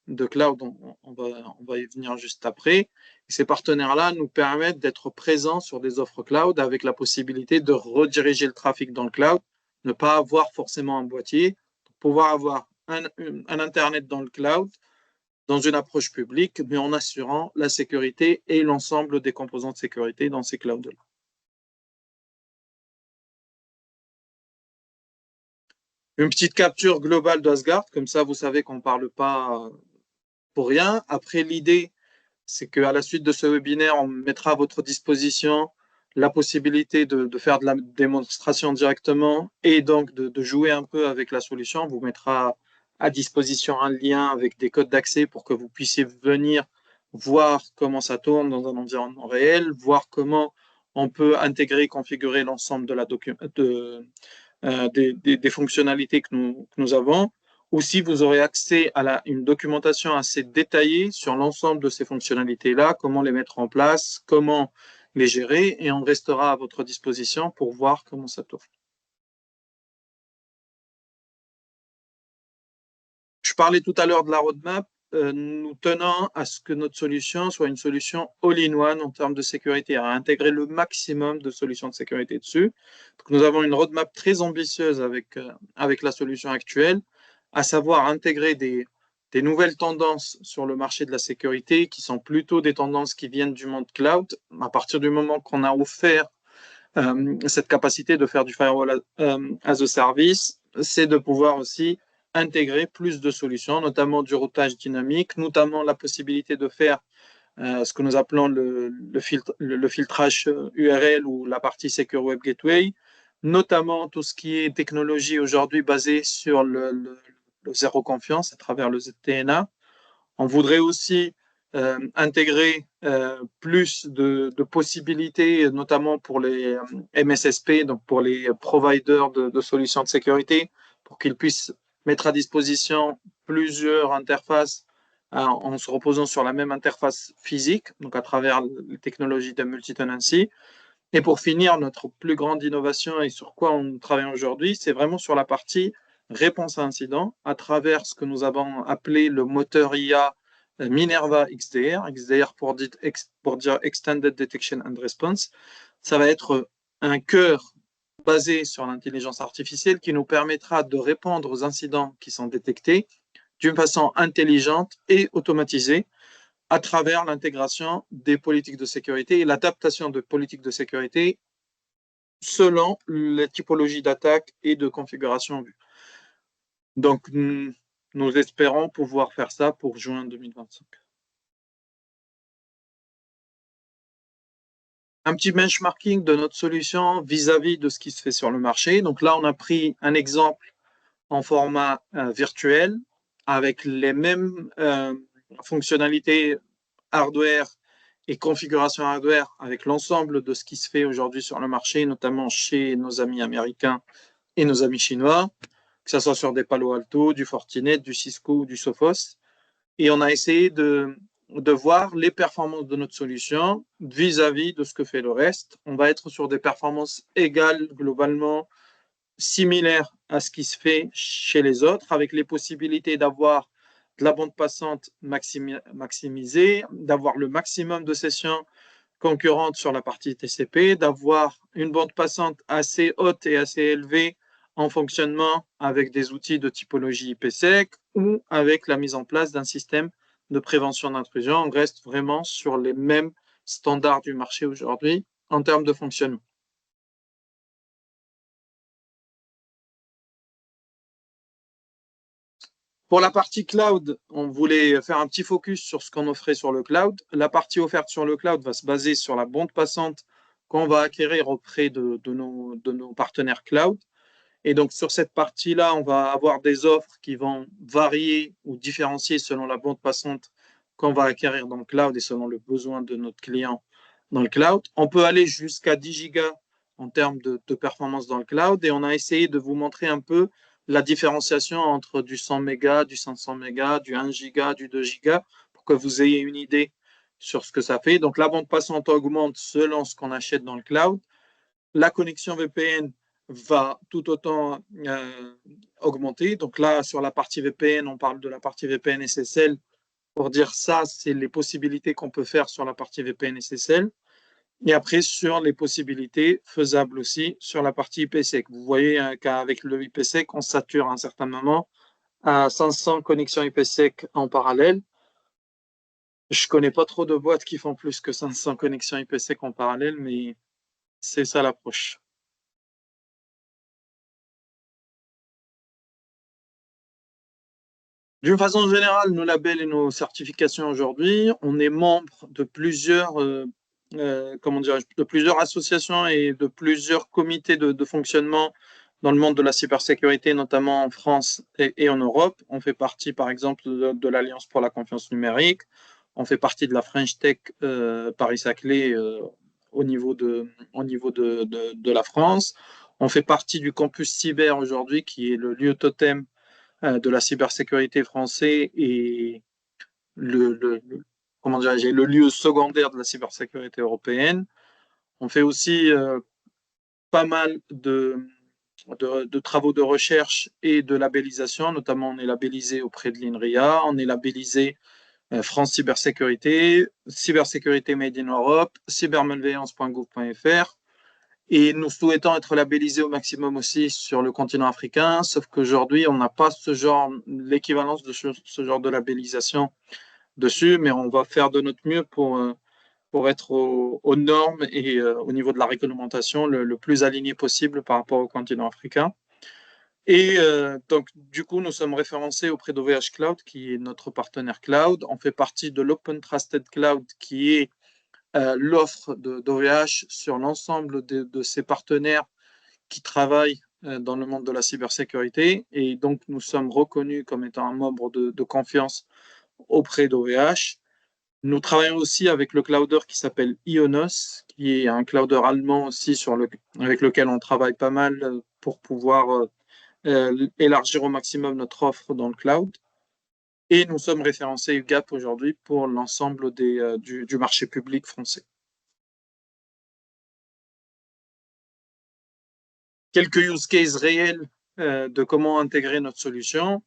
de cloud, on va y venir juste après. Et ces partenaires-là nous permettent d'être présents sur des offres cloud avec la possibilité de rediriger le trafic dans le cloud ne pas avoir forcément un boîtier, pouvoir avoir un Internet dans le cloud, dans une approche publique, mais en assurant la sécurité et l'ensemble des composants de sécurité dans ces clouds-là. Une petite capture globale d'Asgard, comme ça vous savez qu'on ne parle pas pour rien. Après, l'idée, c'est qu'à la suite de ce webinaire, on mettra à votre disposition la possibilité de faire de la démonstration directement et donc de jouer un peu avec la solution. On vous mettra à disposition un lien avec des codes d'accès pour que vous puissiez venir voir comment ça tourne dans un environnement réel, voir comment on peut intégrer et configurer l'ensemble des fonctionnalités que nous avons. Aussi, vous aurez accès à une documentation assez détaillée sur l'ensemble de ces fonctionnalités-là, comment les mettre en place, comment les gérer, et on restera à votre disposition pour voir comment ça tourne. Je parlais tout à l'heure de la roadmap. Nous tenons à ce que notre solution soit une solution all-in-one en termes de sécurité, à intégrer le maximum de solutions de sécurité dessus. Donc, nous avons une roadmap très ambitieuse avec la solution actuelle, à savoir intégrer des nouvelles tendances sur le marché de la sécurité, qui sont plutôt des tendances qui viennent du monde cloud. À partir du moment qu'on a offert cette capacité de faire du firewall as a service, c'est de pouvoir aussi intégrer plus de solutions, notamment du routage dynamique, notamment la possibilité de faire ce que nous appelons le filtrage URL ou la partie Secure Web Gateway, notamment tout ce qui est technologie aujourd'hui basée sur le zéro confiance à travers le ZTNA. On voudrait aussi intégrer plus de possibilités, notamment pour les MSSP, donc pour les providers de solutions de sécurité, pour qu'ils puissent mettre à disposition plusieurs interfaces en se reposant sur la même interface physique, donc à travers les technologies de multi-tenancy. Et pour finir, notre plus grande innovation et sur quoi on travaille aujourd'hui, c'est vraiment sur la partie réponse à incident à travers ce que nous avons appelé le moteur IA Minerva XDR, XDR pour dire Extended Detection and Response. Ça va être un cœur basé sur l'intelligence artificielle qui nous permettra de répondre aux incidents qui sont détectés d'une façon intelligente et automatisée à travers l'intégration des politiques de sécurité et l'adaptation de politiques de sécurité selon les typologies d'attaque et de configuration vue. Donc, nous espérons pouvoir faire ça pour juin 2025. Un petit benchmarking de notre solution vis-à-vis de ce qui se fait sur le marché. Donc là, on a pris un exemple en format virtuel avec les mêmes fonctionnalités hardware et configuration hardware avec l'ensemble de ce qui se fait aujourd'hui sur le marché, notamment chez nos amis américains et nos amis chinois, que ce soit sur des Palo Alto, du Fortinet, du Cisco ou du Sophos. Et on a essayé de voir les performances de notre solution vis-à-vis de ce que fait le reste. On va être sur des performances égales, globalement similaires à ce qui se fait chez les autres, avec les possibilités d'avoir de la bande passante maximisée, d'avoir le maximum de sessions concurrentes sur la partie TCP, d'avoir une bande passante assez haute et assez élevée en fonctionnement avec des outils de typologie IPsec ou avec la mise en place d'un système de prévention d'intrusion. On reste vraiment sur les mêmes standards du marché aujourd'hui en termes de fonctionnement. Pour la partie cloud, on voulait faire un petit focus sur ce qu'on offrait sur le cloud. La partie offerte sur le cloud va se baser sur la bande passante qu'on va acquérir auprès de nos partenaires cloud. Et donc, sur cette partie-là, on va avoir des offres qui vont varier ou différencier selon la bande passante qu'on va acquérir dans le cloud et selon le besoin de notre client dans le cloud. On peut aller jusqu'à 10 gigas en termes de performance dans le cloud et on a essayé de vous montrer un peu la différenciation entre du 100 mégas, du 500 mégas, du 1 giga, du 2 gigas pour que vous ayez une idée sur ce que ça fait. Donc, la bande passante augmente selon ce qu'on achète dans le cloud. La connexion VPN va tout autant augmenter. Donc là, sur la partie VPN, on parle de la partie VPN SSL. Pour dire ça, c'est les possibilités qu'on peut faire sur la partie VPN SSL. Et après, sur les possibilités faisables aussi sur la partie IPsec. Vous voyez qu'avec le IPsec, on sature à un certain moment à 500 connexions IPsec en parallèle. Je connais pas trop de boîtes qui font plus que 500 connexions IPsec en parallèle, mais c'est ça l'approche. D'une façon générale, nos labels et nos certifications aujourd'hui, on est membre de plusieurs, de plusieurs associations et de plusieurs comités de fonctionnement dans le monde de la cybersécurité, notamment en France et en Europe. On fait partie, par exemple, de l'Alliance pour la confiance numérique. On fait partie de la French Tech Paris-Saclay au niveau de la France. On fait partie du campus cyber aujourd'hui, qui est le lieu totem de la cybersécurité français et le lieu secondaire de la cybersécurité européenne. On fait aussi pas mal de travaux de recherche et de labellisation, notamment on est labellisé auprès de l'INRIA, on est labellisé France Cybersécurité, Cybersécurité Made in Europe, cybermalveillance.gouv.fr. Et nous souhaitons être labellisés au maximum aussi sur le continent africain, sauf qu'aujourd'hui, on n'a pas l'équivalence de ce genre de labellisation dessus, mais on va faire de notre mieux pour être aux normes et au niveau de la réglementation le plus aligné possible par rapport au continent africain. Et donc, du coup, nous sommes référencés auprès d'OVH Cloud, qui est notre partenaire cloud. On fait partie de l'Open Trusted Cloud, qui est l'offre d'OVH sur l'ensemble de ses partenaires qui travaillent dans le monde de la cybersécurité. Et donc, nous sommes reconnus comme étant un membre de confiance auprès d'OVH. Nous travaillons aussi avec le clouder qui s'appelle Ionos, qui est un clouder allemand aussi avec lequel on travaille pas mal pour pouvoir élargir au maximum notre offre dans le cloud. Et nous sommes référencés UGAP aujourd'hui pour l'ensemble du marché public français. Quelques use cases réels de comment intégrer notre solution.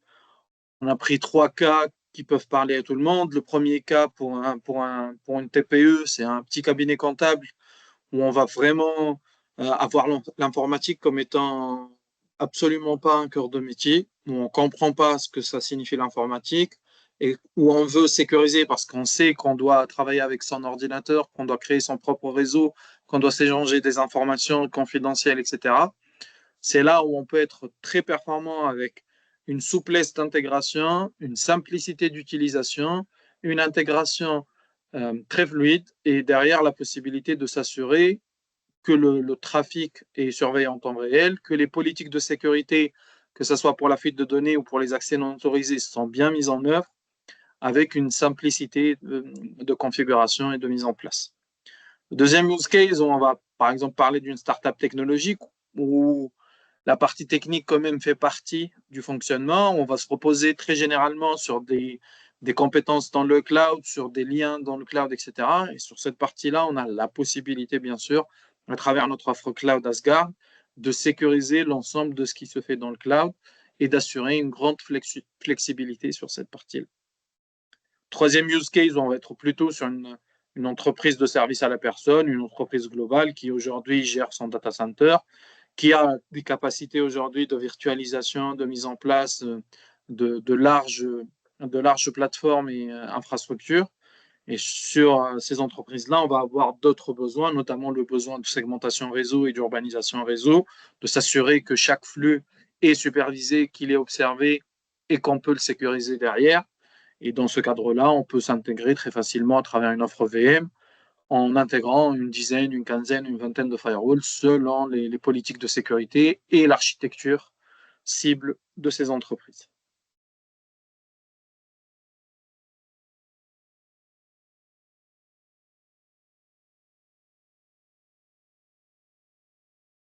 On a pris 3 cas qui peuvent parler à tout le monde. Le premier cas pour une TPE, c'est un petit cabinet comptable où on va vraiment avoir l'informatique comme étant absolument pas un cœur de métier, où on ne comprend pas ce que ça signifie l'informatique et où on veut sécuriser parce qu'on sait qu'on doit travailler avec son ordinateur, qu'on doit créer son propre réseau, qu'on doit s'échanger des informations confidentielles, etc. C'est là où on peut être très performant avec une souplesse d'intégration, une simplicité d'utilisation, une intégration très fluide et derrière la possibilité de s'assurer que le trafic est surveillé en temps réel, que les politiques de sécurité, que ce soit pour la fuite de données ou pour les accès non autorisés, sont bien mises en œuvre avec une simplicité de configuration et de mise en place. Le deuxième use case, on va par exemple parler d'une startup technologique où la partie technique quand même fait partie du fonctionnement. On va se reposer très généralement sur des compétences dans le cloud, sur des liens dans le cloud, etc. Et sur cette partie-là, on a la possibilité, bien sûr, à travers notre offre cloud Asgard, de sécuriser l'ensemble de ce qui se fait dans le cloud et d'assurer une grande flexibilité sur cette partie-là. Troisième use case, on va être plutôt sur une entreprise de service à la personne, une entreprise globale qui aujourd'hui gère son data center, qui a des capacités aujourd'hui de virtualisation, de mise en place de larges plateformes et infrastructures. Et sur ces entreprises-là, on va avoir d'autres besoins, notamment le besoin de segmentation réseau et d'urbanisation réseau, de s'assurer que chaque flux est supervisé, qu'il est observé et qu'on peut le sécuriser derrière. Et dans ce cadre-là, on peut s'intégrer très facilement à travers une offre VM en intégrant une dizaine, une quinzaine, une vingtaine de firewalls selon les politiques de sécurité et l'architecture cible de ces entreprises.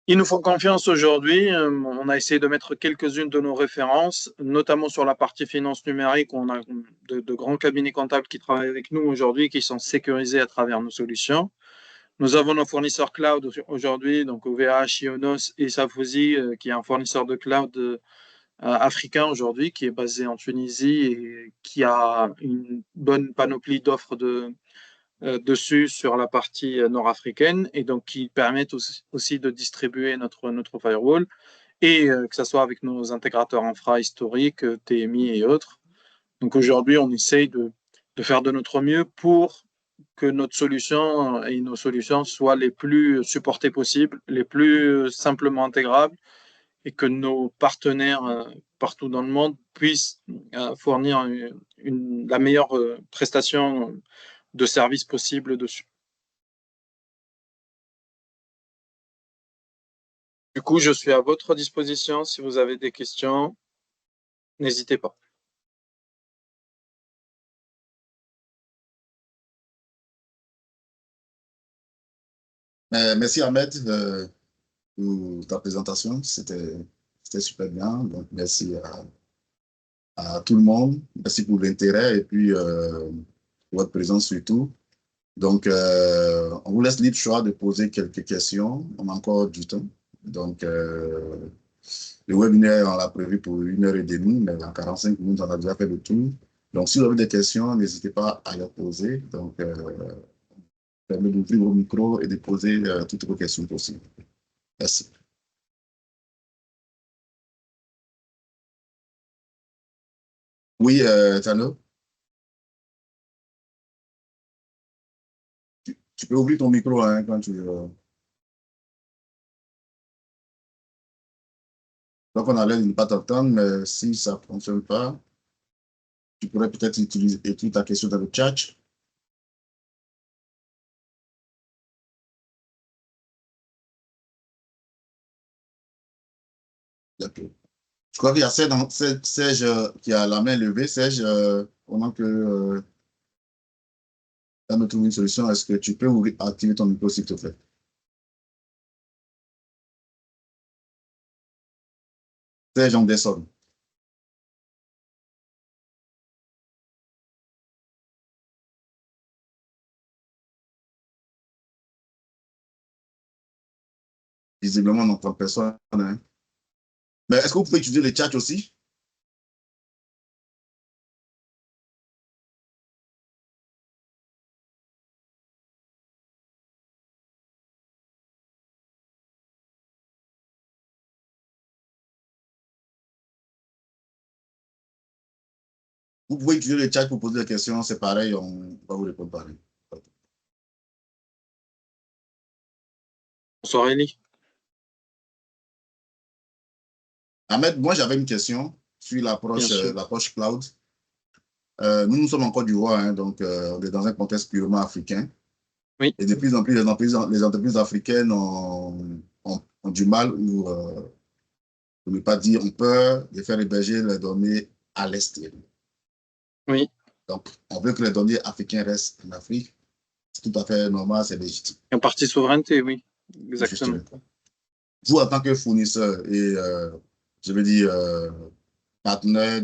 Ils nous font confiance aujourd'hui. On a essayé de mettre quelques-unes de nos références, notamment sur la partie finance numérique, où on a de grands cabinets comptables qui travaillent avec nous aujourd'hui, qui sont sécurisés à travers nos solutions. Nous avons nos fournisseurs cloud aujourd'hui, donc OVH, Ionos et Safosi, qui est un fournisseur de cloud africain aujourd'hui, qui est basé en Tunisie et qui a une bonne panoplie d'offres dessus sur la partie nord-africaine et donc qui permettent aussi de distribuer notre firewall et que ce soit avec nos intégrateurs infra historiques, TMI et autres. Donc aujourd'hui, on essaye de faire de notre mieux pour que notre solution et nos solutions soient les plus supportées possibles, les plus simplement intégrables et que nos partenaires partout dans le monde puissent fournir la meilleure prestation de service possible dessus. Du coup, je suis à votre disposition si vous avez des questions. N'hésitez pas. Merci Ahmed pour ta présentation. C'était super bien. Donc, merci à tout le monde. Merci pour l'intérêt et puis pour votre présence surtout. Donc, on vous laisse libre choix de poser quelques questions. On a encore du temps. Donc, le webinaire, on l'a prévu pour 1h30, mais en 45 minutes, on a déjà fait le tour. Donc, si vous avez des questions, n'hésitez pas à les poser. Donc, permet d'ouvrir vos micros et de poser toutes vos questions possibles. Merci. Oui, Tano? Tu peux ouvrir ton micro hein, quand tu veux. Donc, on a l'air de ne pas t'entendre, mais si ça ne fonctionne pas, tu pourrais peut-être écrire ta question dans le chat. D'accord. Je crois qu'il y a Serge qui a la main levée. Serge, pendant que tu as trouvé une solution, est-ce que tu peux activer ton micro, s'il te plaît? Serge Anderson. Visiblement, on n'entend personne. Hein. Mais est-ce que vous pouvez utiliser le chat aussi? Vous pouvez utiliser le chat pour poser des questions, c'est pareil, on va vous répondre pareil. Bonsoir Elie. Ahmed, moi j'avais une question sur l'approche cloud. Nous sommes en Côte d'Ivoire, hein, donc on est dans un contexte purement africain. Oui. Et de plus en plus, les entreprises africaines ont du mal, ou pour ne pas dire ont peur, de faire héberger les données à l'extérieur. Oui. Donc, on veut que les données africaines restent en Afrique. C'est tout à fait normal, c'est légitime. En partie souveraineté, oui. Exactement. Justement. Vous, en tant que fournisseur et, je veux dire, partenaire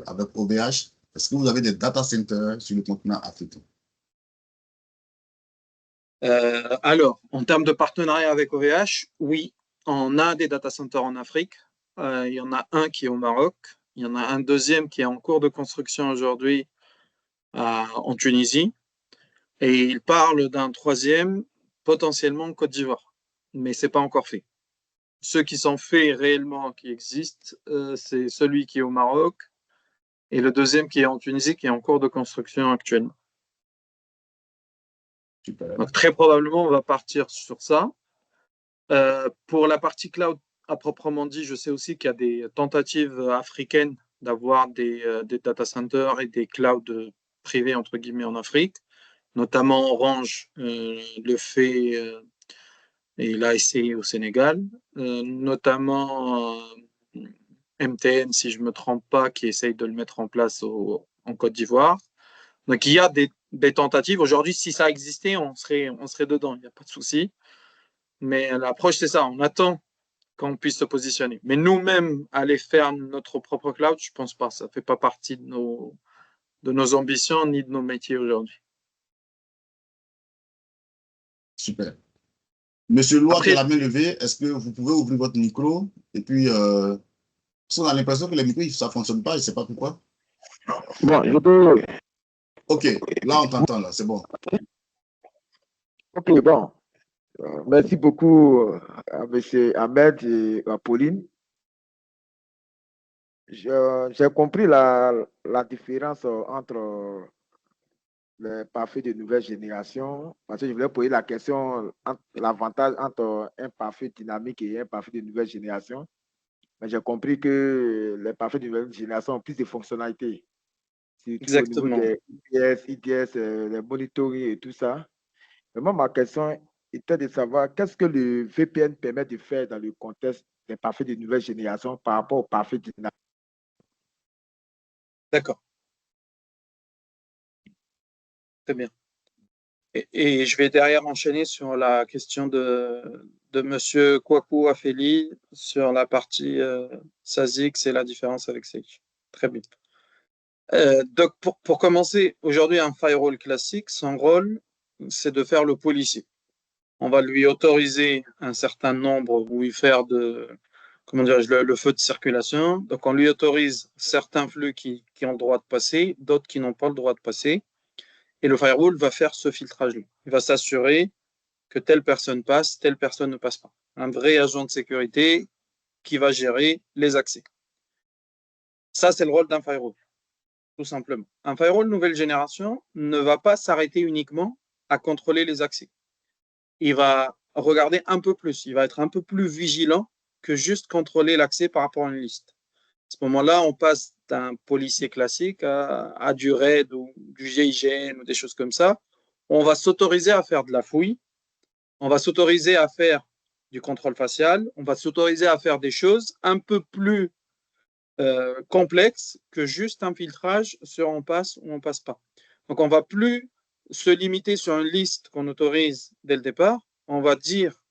avec OVH, est-ce que vous avez des data centers sur le continent africain? Alors, en termes de partenariat avec OVH, oui, on a des data centers en Afrique. Il y en a un qui est au Maroc. Il y en a un deuxième qui est en cours de construction aujourd'hui en Tunisie. Et il parle d'un troisième potentiellement en Côte d'Ivoire. Mais ce n'est pas encore fait. Ceux qui sont faits réellement, qui existent, c'est celui qui est au Maroc et le deuxième qui est en Tunisie, qui est en cours de construction actuellement. Super. Donc, très probablement, on va partir sur ça. Pour la partie cloud, à proprement dit, je sais aussi qu'il y a des tentatives africaines d'avoir des data centers et des clouds privés, entre guillemets, en Afrique. Notamment Orange le fait et il a essayé au Sénégal. Notamment MTN, si je ne me trompe pas, qui essaye de le mettre en place en Côte d'Ivoire. Donc, il y a des tentatives. Aujourd'hui, si ça existait, on serait dedans, il n'y a pas de souci. Mais l'approche, c'est ça. On attend qu'on puisse se positionner. Mais nous-mêmes, aller faire notre propre cloud, je ne pense pas. Ça ne fait pas partie de nos ambitions ni de nos métiers aujourd'hui. Super. Monsieur Loire, qui a la main levée, est-ce que vous pouvez ouvrir votre micro? Et puis, on a l'impression que les micros, ça ne fonctionne pas, je ne sais pas pourquoi. Bon, je peux OK, là, on t'entend, là, c'est bon. OK, bon. Merci beaucoup à M. Ahmed et à Pauline. J'ai compris la différence entre les parfaits de nouvelle génération, parce que je voulais poser la question, l'avantage entre un parfait dynamique et un parfait de nouvelle génération. Mais j'ai compris que les parfaits de nouvelle génération ont plus de fonctionnalités, surtout Exactement. au niveau des IDS, les monitoring et tout ça. Mais moi, ma question était de savoir qu'est-ce que le VPN permet de faire dans le contexte des parfaits de nouvelle génération par rapport aux parfaits dynamiques. D'accord. Très bien. Et je vais derrière enchaîner sur la question de M. Kwaku Afeli sur la partie SASIX et la différence avec Sage. Très bien. Donc, pour commencer, aujourd'hui, un firewall classique, son rôle, c'est de faire le policier. On va lui autoriser un certain nombre, ou lui faire comment dirais-je, le feu de circulation. Donc, on lui autorise certains flux qui ont le droit de passer, d'autres qui n'ont pas le droit de passer. Et le firewall va faire ce filtrage-là. Il va s'assurer que telle personne passe, telle personne ne passe pas. Un vrai agent de sécurité qui va gérer les accès. Ça, c'est le rôle d'un firewall, tout simplement. Un firewall nouvelle génération ne va pas s'arrêter uniquement à contrôler les accès. Il va regarder un peu plus, il va être un peu plus vigilant que juste contrôler l'accès par rapport à une liste. À ce moment-là, on passe d'un policier classique à du RAID ou du GIGN ou des choses comme ça. On va s'autoriser à faire de la fouille, on va s'autoriser à faire du contrôle facial, on va s'autoriser à faire des choses un peu plus complexes que juste un filtrage sur on passe ou on passe pas. Donc, on ne va plus se limiter sur une liste qu'on autorise dès le départ. On va dire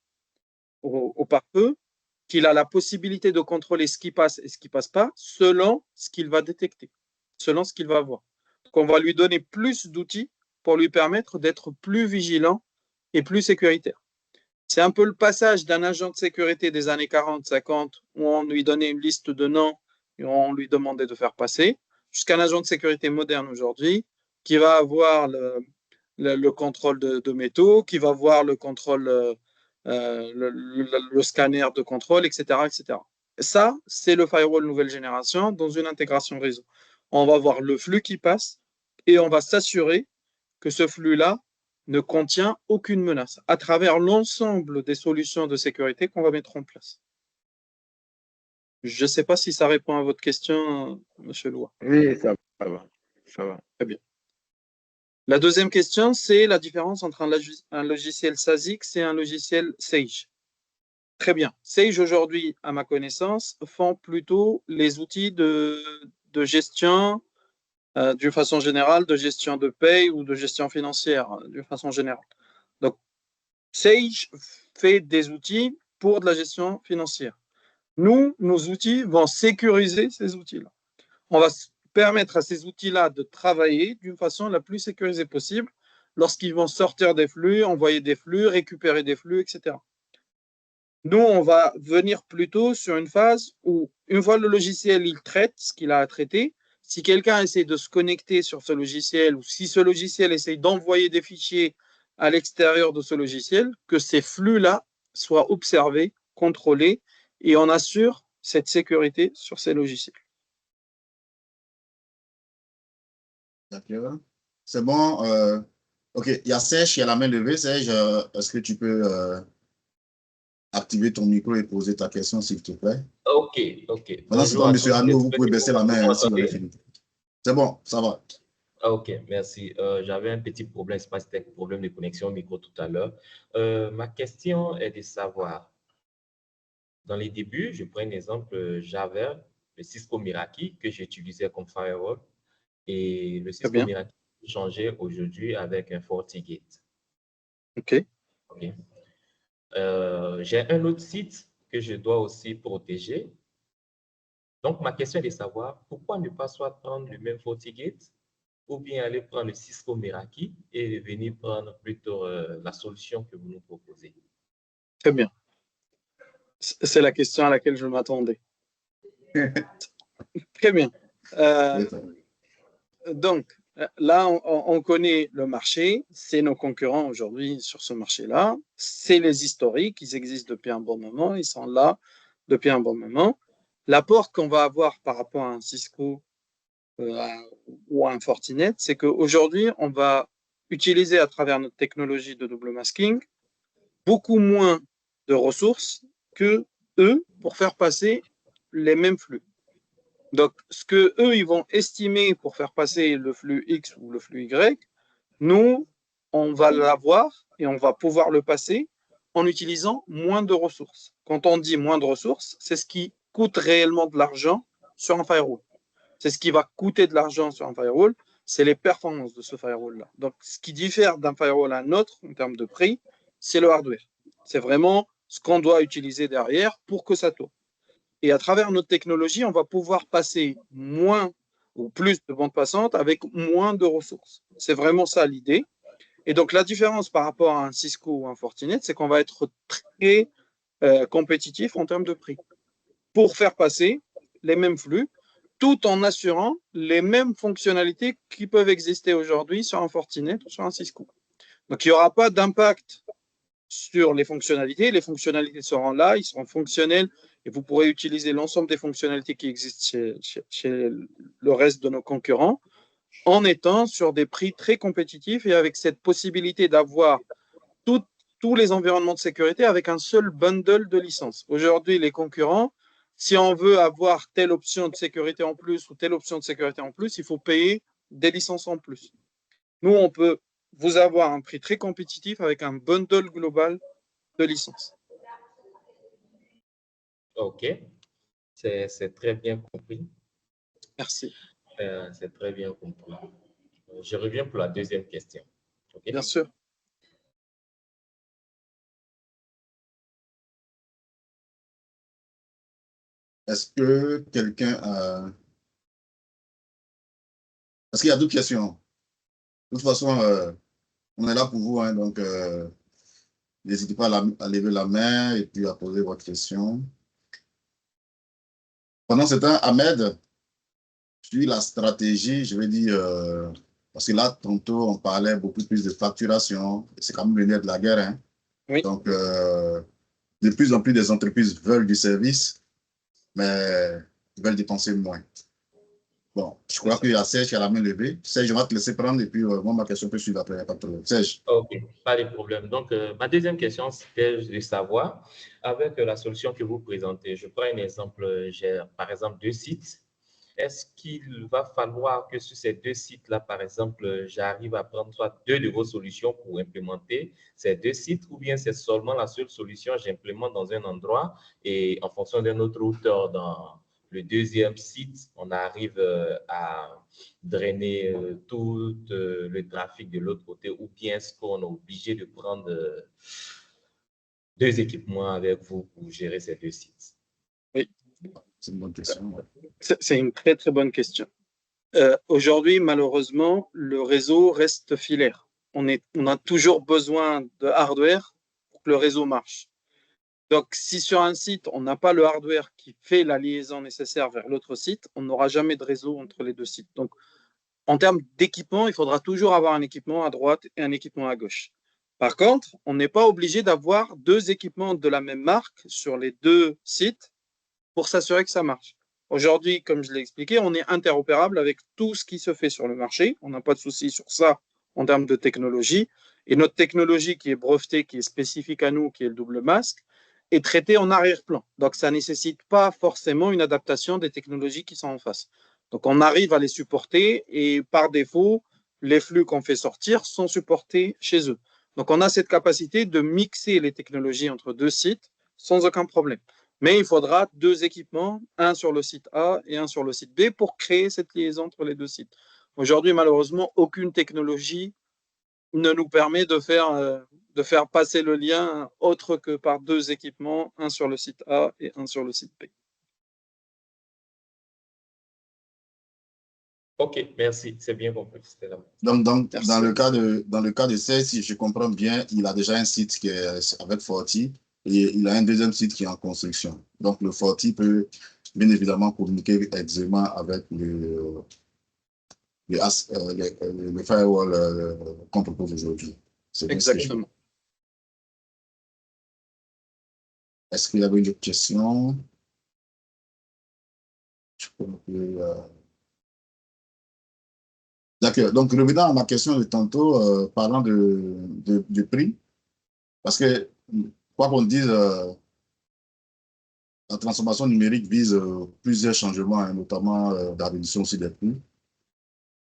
au pare-feu qu'il a la possibilité de contrôler ce qui passe et ce qui ne passe pas selon ce qu'il va détecter, selon ce qu'il va voir. Donc, on va lui donner plus d'outils pour lui permettre d'être plus vigilant et plus sécuritaire. C'est un peu le passage d'un agent de sécurité des années 40-50 où on lui donnait une liste de noms et on lui demandait de faire passer, jusqu'à un agent de sécurité moderne aujourd'hui qui va avoir le contrôle de métaux, qui va voir le contrôle, le scanner de contrôle, etc., etc. Ça, c'est le firewall nouvelle génération dans une intégration réseau. On va voir le flux qui passe et on va s'assurer que ce flux-là ne contient aucune menace à travers l'ensemble des solutions de sécurité qu'on va mettre en place. Je ne sais pas si ça répond à votre question, M. Loua. Oui, ça va. Ça va. Très bien. La deuxième question, c'est la différence entre un logiciel SASIX et un logiciel Sage. Très bien. Sage, aujourd'hui, à ma connaissance, font plutôt les outils de gestion, d'une façon générale, de gestion de paye ou de gestion financière, d'une façon générale. Donc, Sage fait des outils pour de la gestion financière. Nous, nos outils vont sécuriser ces outils-là. On va permettre à ces outils-là de travailler d'une façon la plus sécurisée possible lorsqu'ils vont sortir des flux, envoyer des flux, récupérer des flux, etc. Nous, on va venir plutôt sur une phase où, une fois le logiciel, il traite ce qu'il a à traiter, si quelqu'un essaie de se connecter sur ce logiciel ou si ce logiciel essaie d'envoyer des fichiers à l'extérieur de ce logiciel, que ces flux-là soient observés, contrôlés et on assure cette sécurité sur ces logiciels. D'accord. C'est bon. OK, il y a Serge qui a la main levée. Serge, est-ce que tu peux activer ton micro et poser ta question, s'il te plaît? OK, OK. Maintenant, c'est toi, M. Arnaud, vous pouvez baisser la main si vous avez fini. C'est bon, ça va. OK, merci. J'avais un petit problème, c'est pas c'était un problème de connexion micro tout à l'heure. Ma question est de savoir, dans les débuts, je prends un exemple, j'avais le Cisco Meraki que j'utilisais comme firewall et le Cisco Meraki changé aujourd'hui avec un FortiGate. OK. OK. J'ai un autre site que je dois aussi protéger. Donc, ma question est de savoir pourquoi ne pas soit prendre le même FortiGate ou bien aller prendre le Cisco Meraki et venir prendre plutôt la solution que vous nous proposez. Très bien. C'est la question à laquelle je m'attendais. Très bien. Donc, Là, on connaît le marché, c'est nos concurrents aujourd'hui sur ce marché-là, c'est les historiques, ils existent depuis un bon moment, ils sont là depuis un bon moment. L'apport qu'on va avoir par rapport à un Cisco ou à un Fortinet, c'est qu'aujourd'hui, on va utiliser à travers notre technologie de double masking beaucoup moins de ressources que eux pour faire passer les mêmes flux. Donc, ce que eux ils vont estimer pour faire passer le flux X ou le flux Y, nous, on va l'avoir et on va pouvoir le passer en utilisant moins de ressources. Quand on dit moins de ressources, c'est ce qui coûte réellement de l'argent sur un firewall. C'est ce qui va coûter de l'argent sur un firewall, c'est les performances de ce firewall-là. Donc, ce qui diffère d'un firewall à un autre en termes de prix, c'est le hardware. C'est vraiment ce qu'on doit utiliser derrière pour que ça tourne. Et à travers notre technologie, on va pouvoir passer moins ou plus de bandes passantes avec moins de ressources. C'est vraiment ça l'idée. Et donc, la différence par rapport à un Cisco ou un Fortinet, c'est qu'on va être très compétitif en termes de prix pour faire passer les mêmes flux tout en assurant les mêmes fonctionnalités qui peuvent exister aujourd'hui sur un Fortinet ou sur un Cisco. Donc, il n'y aura pas d'impact sur les fonctionnalités seront là, ils seront fonctionnels et vous pourrez utiliser l'ensemble des fonctionnalités qui existent chez le reste de nos concurrents en étant sur des prix très compétitifs et avec cette possibilité d'avoir tous les environnements de sécurité avec un seul bundle de licences. Aujourd'hui, les concurrents, si on veut avoir telle option de sécurité en plus ou telle option de sécurité en plus, il faut payer des licences en plus. Nous, on peut vous avoir un prix très compétitif avec un bundle global de licences. OK, c'est très bien compris. Merci. C'est très bien compris. Je reviens pour la deuxième question. Okay? Bien sûr. Est-ce que quelqu'un a... Est-ce qu'il y a d'autres questions? De toute façon, on est là pour vous, hein, donc n'hésitez pas à lever la main et puis à poser votre question. Pendant ce temps, Ahmed, sur la stratégie, je vais dire, parce que là, tantôt, on parlait beaucoup plus de facturation, c'est quand même le nerf de la guerre. Hein? Oui. Donc, de plus en plus, des entreprises veulent du service, mais ils veulent dépenser moins. Bon, je crois qu'il y a Serge qui a la main levée. Serge, je vais te laisser prendre et puis moi, ma question peut suivre après. Pas de problème. Serge. OK, pas de problème. Donc, ma deuxième question, c'était de savoir, avec la solution que vous présentez, je prends un exemple, j'ai par exemple 2 sites. Est-ce qu'il va falloir que sur ces 2 sites-là, par exemple, j'arrive à prendre soit 2 de vos solutions pour implémenter ces 2 sites ou bien c'est seulement la seule solution, j'implémente dans un endroit et en fonction d'un autre routeur dans le deuxième site, on arrive à drainer tout le trafic de l'autre côté ou bien est-ce qu'on est obligé de prendre 2 équipements avec vous pour gérer ces 2 sites? Oui. C'est une bonne question. Ouais. C'est une très, très bonne question. Aujourd'hui, malheureusement, le réseau reste filaire. On a toujours besoin de hardware pour que le réseau marche. Donc, si sur un site, on n'a pas le hardware qui fait la liaison nécessaire vers l'autre site, on n'aura jamais de réseau entre les 2 sites. Donc, en termes d'équipement, il faudra toujours avoir un équipement à droite et un équipement à gauche. Par contre, on n'est pas obligé d'avoir 2 équipements de la même marque sur les 2 sites pour s'assurer que ça marche. Aujourd'hui, comme je l'ai expliqué, on est interopérable avec tout ce qui se fait sur le marché. On n'a pas de souci sur ça en termes de technologie. Et notre technologie qui est brevetée, qui est spécifique à nous, qui est le double masque, est traitée en arrière-plan. Donc, ça ne nécessite pas forcément une adaptation des technologies qui sont en face. Donc, on arrive à les supporter et par défaut, les flux qu'on fait sortir sont supportés chez eux. Donc, on a cette capacité de mixer les technologies entre 2 sites sans aucun problème. Mais il faudra 2 équipements, un sur le site A et un sur le site B pour créer cette liaison entre les 2 sites. Aujourd'hui, malheureusement, aucune technologie ne nous permet de faire passer le lien autre que par 2 équipements, un sur le site A et un sur le site B. OK, merci, c'est bien compris. Donc dans le cas de Serge, si je comprends bien, il a déjà un site qui est avec Forti et il a un deuxième site qui est en construction. Donc, le Forti peut bien évidemment communiquer aisément avec les firewalls qu'on propose aujourd'hui. Exactement. Est-ce qu'il y avait une autre question? D'accord. Donc, revenant à ma question de tantôt, parlant du prix, parce que, quoi qu'on dise, la transformation numérique vise plusieurs changements, hein, notamment la réduction aussi des prix.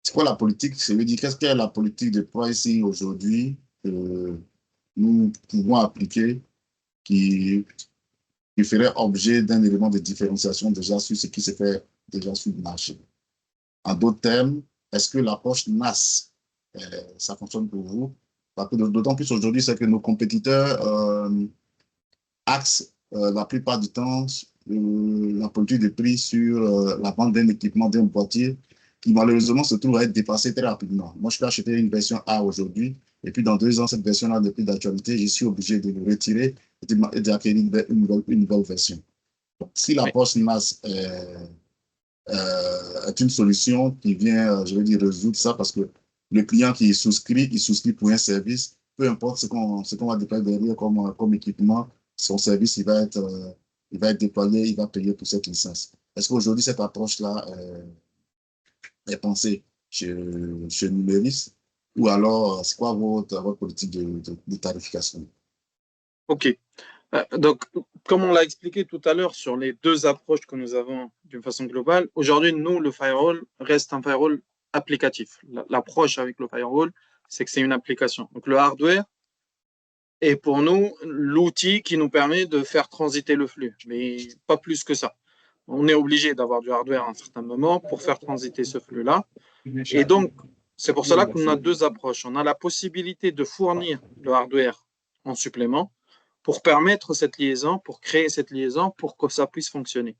C'est quoi la politique? Ça veut dire, qu'est-ce qu'est la politique de pricing aujourd'hui que nous pouvons appliquer qui ferait objet d'un élément de différenciation déjà sur ce qui se fait déjà sur le marché? En d'autres termes, est-ce que l'approche NAS, ça fonctionne pour vous? D'autant plus aujourd'hui, c'est que nos compétiteurs axent la plupart du temps la politique de prix sur la vente d'un équipement, d'un boîtier qui malheureusement se trouve à être dépassé très rapidement. Moi, je peux acheter une version A aujourd'hui et puis dans 2 ans, cette version-là n'est plus d'actualité, je suis obligé de le retirer et d'acquérir une nouvelle version. Donc, si l'approche NAS est une solution qui vient, je veux dire, résoudre ça parce que le client qui souscrit, il souscrit pour un service, peu importe ce qu'on va déployer derrière comme équipement, son service, il va être déployé, il va payer pour cette licence. Est-ce qu'aujourd'hui, cette approche-là est pensée chez Numéris ou alors, c'est quoi votre politique de tarification? OK. Donc, comme on l'a expliqué tout à l'heure sur les 2 approches que nous avons d'une façon globale, aujourd'hui, nous, le firewall reste un firewall applicatif. L'approche avec le firewall, c'est que c'est une application. Donc, le hardware est pour nous l'outil qui nous permet de faire transiter le flux, mais pas plus que ça. On est obligé d'avoir du hardware à un certain moment pour faire transiter ce flux-là. Et donc, c'est pour cela qu'on a 2 approches. On a la possibilité de fournir le hardware en supplément pour permettre cette liaison, pour créer cette liaison, pour que ça puisse fonctionner.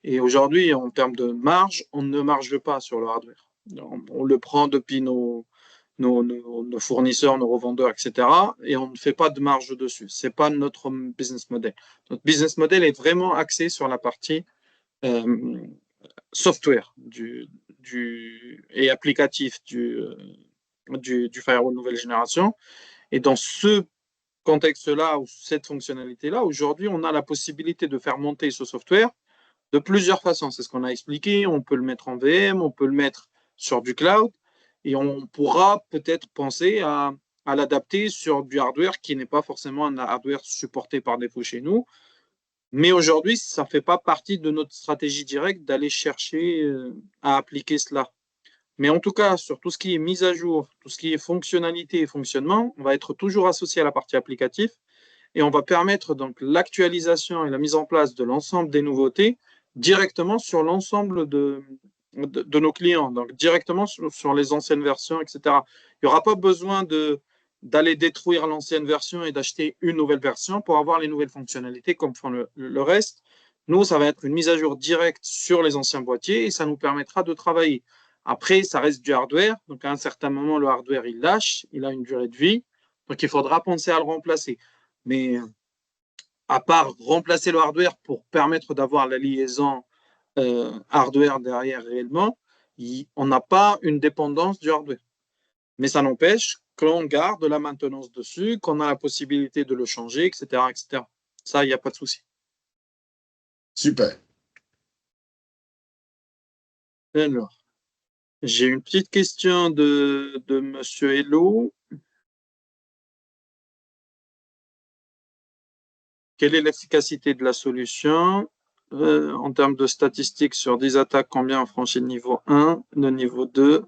Et aujourd'hui, en termes de marge, on ne marge pas sur le hardware. On le prend depuis nos fournisseurs, nos revendeurs, etc. Et on ne fait pas de marge dessus. Ce n'est pas notre business model. Notre business model est vraiment axé sur la partie software et applicatif du firewall nouvelle génération. Et dans ce contexte-là, ou cette fonctionnalité-là, aujourd'hui, on a la possibilité de faire monter ce software de plusieurs façons. C'est ce qu'on a expliqué. On peut le mettre en VM, on peut le mettre sur du cloud, et on pourra peut-être penser à l'adapter sur du hardware qui n'est pas forcément un hardware supporté par défaut chez nous. Mais aujourd'hui, ça ne fait pas partie de notre stratégie directe d'aller chercher à appliquer cela. Mais en tout cas, sur tout ce qui est mise à jour, tout ce qui est fonctionnalité et fonctionnement, on va être toujours associé à la partie applicative et on va permettre donc l'actualisation et la mise en place de l'ensemble des nouveautés directement sur l'ensemble de nos clients, donc directement sur les anciennes versions, etc. Il n'y aura pas besoin d'aller détruire l'ancienne version et d'acheter une nouvelle version pour avoir les nouvelles fonctionnalités comme font le reste. Nous, ça va être une mise à jour directe sur les anciens boîtiers et ça nous permettra de travailler. Après, ça reste du hardware. Donc, à un certain moment, le hardware, il lâche, il a une durée de vie. Donc, il faudra penser à le remplacer. Mais à part remplacer le hardware pour permettre d'avoir la liaison hardware derrière réellement, on n'a pas une dépendance du hardware. Mais ça n'empêche qu'on garde la maintenance dessus, qu'on a la possibilité de le changer, etc. etc. Ça, il n'y a pas de souci. Super. Alors, j'ai une petite question de Monsieur Hello. Quelle est l'efficacité de la solution en termes de statistiques sur 10 attaques? Combien ont franchi le niveau 1, le niveau 2?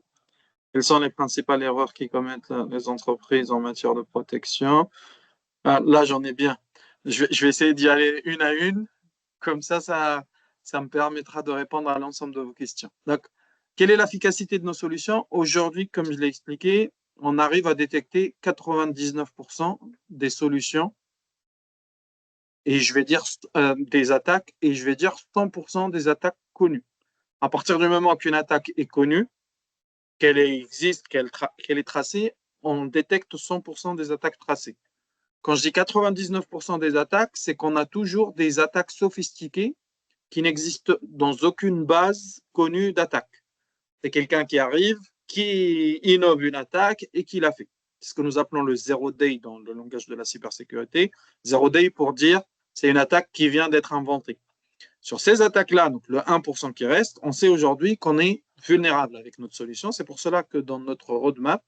Quelles sont les principales erreurs qui commettent les entreprises en matière de protection? Là, j'en ai bien. Je vais essayer d'y aller une à une. Comme ça me permettra de répondre à l'ensemble de vos questions. Donc, quelle est l'efficacité de nos solutions? Aujourd'hui, comme je l'ai expliqué, on arrive à détecter 99% des solutions et je vais dire des attaques et je vais dire 100% des attaques connues. À partir du moment qu'une attaque est connue, qu'elle existe, qu'elle est tracée, on détecte 100% des attaques tracées. Quand je dis 99% des attaques, c'est qu'on a toujours des attaques sophistiquées qui n'existent dans aucune base connue d'attaque. C'est quelqu'un qui arrive, qui innove une attaque et qui la fait. C'est ce que nous appelons le zero day dans le langage de la cybersécurité. Zero day pour dire c'est une attaque qui vient d'être inventée. Sur ces attaques-là, donc le 1% qui reste, on sait aujourd'hui qu'on est vulnérable avec notre solution. C'est pour cela que dans notre roadmap,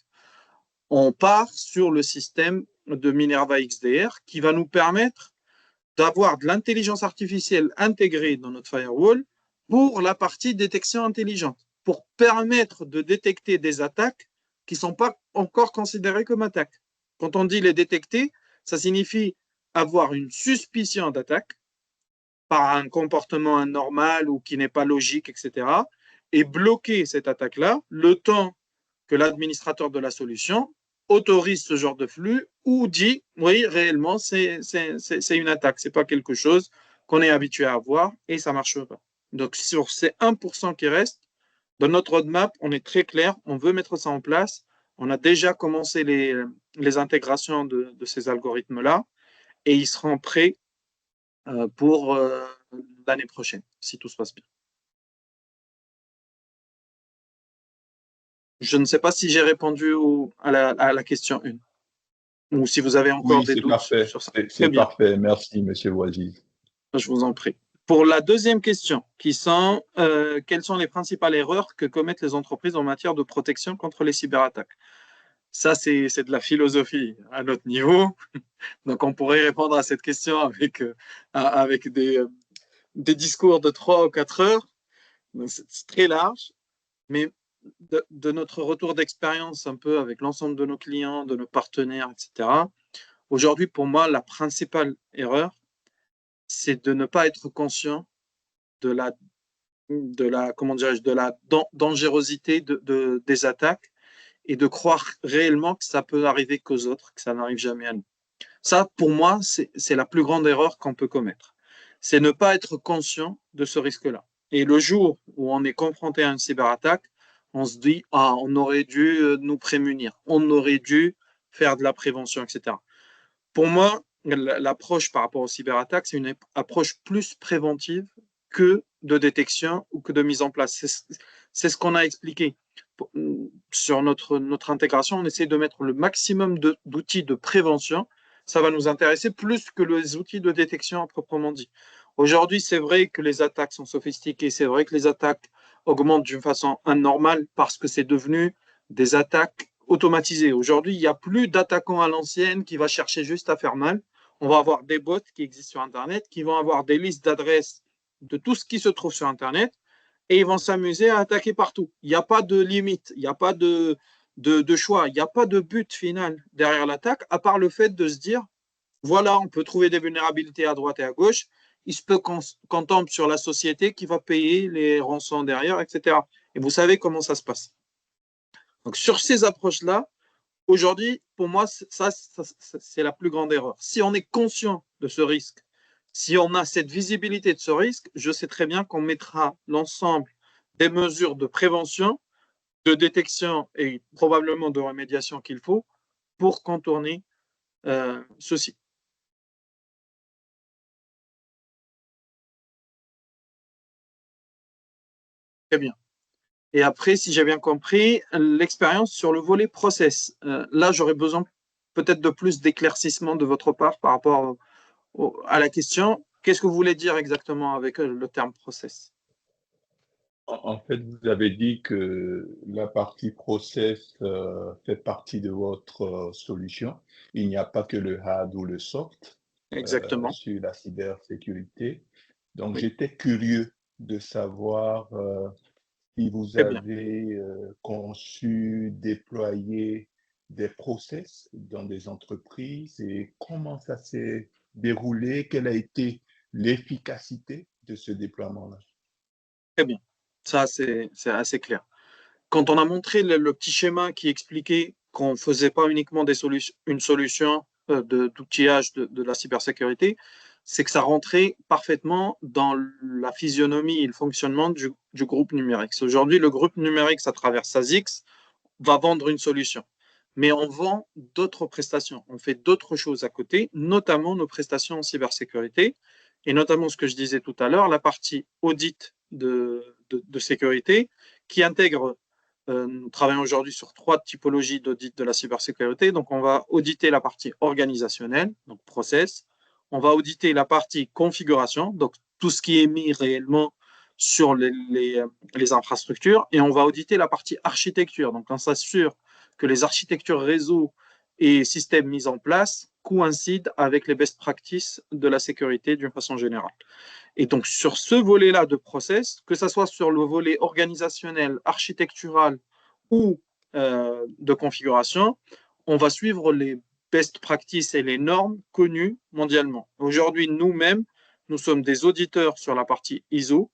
on part sur le système de Minerva XDR qui va nous permettre d'avoir de l'intelligence artificielle intégrée dans notre firewall pour la partie détection intelligente, pour permettre de détecter des attaques qui ne sont pas encore considérées comme attaques. Quand on dit les détecter, ça signifie avoir une suspicion d'attaque par un comportement anormal ou qui n'est pas logique, etc. et bloquer cette attaque-là le temps que l'administrateur de la solution autorise ce genre de flux ou dit, oui, réellement, c'est une attaque, ce n'est pas quelque chose qu'on est habitué à voir et ça ne marche pas. Donc, sur ces 1% qui restent, dans notre roadmap, on est très clair, on veut mettre ça en place. On a déjà commencé les intégrations de ces algorithmes-là et ils seront prêts pour l'année prochaine, si tout se passe bien. Je ne sais pas si j'ai répondu à la question 1 ou si vous avez encore des doutes sur ça. C'est parfait. Merci, M. Bouaziz. Je vous en prie. Pour la deuxième question, qui sont quelles sont les principales erreurs que commettent les entreprises en matière de protection contre les cyberattaques? Ça, c'est de la philosophie à notre niveau. Donc, on pourrait répondre à cette question avec des discours de 3 ou 4 heures. C'est très large. Mais de notre retour d'expérience un peu avec l'ensemble de nos clients, de nos partenaires, etc., aujourd'hui, pour moi, la principale erreur, c'est de ne pas être conscient de la dangerosité des attaques et de croire réellement que ça peut arriver qu'aux autres, que ça n'arrive jamais à nous. Ça, pour moi, c'est la plus grande erreur qu'on peut commettre. C'est ne pas être conscient de ce risque-là. Et le jour où on est confronté à une cyberattaque, on se dit « Ah, on aurait dû nous prémunir, on aurait dû faire de la prévention, etc. » Pour moi, l'approche par rapport aux cyberattaques, c'est une approche plus préventive que de détection ou que de mise en place. C'est ce qu'on a expliqué. Sur notre intégration, on essaie de mettre le maximum d'outils de prévention. Ça va nous intéresser plus que les outils de détection à proprement dit. Aujourd'hui, c'est vrai que les attaques sont sophistiquées, c'est vrai que les attaques augmentent d'une façon anormale parce que c'est devenu des attaques automatisées. Aujourd'hui, il n'y a plus d'attaquants à l'ancienne qui va chercher juste à faire mal. On va avoir des bots qui existent sur Internet, qui vont avoir des listes d'adresses de tout ce qui se trouve sur Internet et ils vont s'amuser à attaquer partout. Il n'y a pas de limite, il n'y a pas de choix, il n'y a pas de but final derrière l'attaque, à part le fait de se dire, voilà, on peut trouver des vulnérabilités à droite et à gauche, il se peut qu'on tombe sur la société qui va payer les rançons derrière, etc. Et vous savez comment ça se passe. Donc, sur ces approches-là, aujourd'hui, pour moi, ça c'est la plus grande erreur. Si on est conscient de ce risque, si on a cette visibilité de ce risque, je sais très bien qu'on mettra l'ensemble des mesures de prévention, de détection et probablement de remédiation qu'il faut pour contourner ceci. Très bien. Et après, si j'ai bien compris, l'expérience sur le volet process. Là, j'aurais besoin peut-être de plus d'éclaircissement de votre part par rapport à la question. Qu'est-ce que vous voulez dire exactement avec le terme process? En fait, vous avez dit que la partie process fait partie de votre solution. Il n'y a pas que le hard ou le soft sur la cybersécurité. Donc, j'étais curieux de savoir si vous avez conçu, déployé des process dans des entreprises et comment ça s'est déroulé, quelle a été l'efficacité de ce déploiement-là. Très bien. Ça, c'est assez clair. Quand on a montré le petit schéma qui expliquait qu'on ne faisait pas uniquement une solution d'outillage de la cybersécurité, c'est que ça rentrait parfaitement dans la physionomie et le fonctionnement du groupe Numerix. Aujourd'hui, le groupe Numerix, à travers SASX, va vendre une solution. Mais on vend d'autres prestations. On fait d'autres choses à côté, notamment nos prestations en cybersécurité, et notamment ce que je disais tout à l'heure, la partie audit de sécurité qui intègre nous travaillons aujourd'hui sur 3 typologies d'audit de la cybersécurité. Donc, on va auditer la partie organisationnelle, donc process. On va auditer la partie configuration, donc tout ce qui est mis réellement sur les infrastructures. Et on va auditer la partie architecture. Donc, on s'assure que les architectures réseau et systèmes mis en place coïncident avec les best practices de la sécurité d'une façon générale. Et donc, sur ce volet-là de process, que ce soit sur le volet organisationnel, architectural ou de configuration, on va suivre les best practices et les normes connues mondialement. Aujourd'hui, nous-mêmes, nous sommes des auditeurs sur la partie ISO,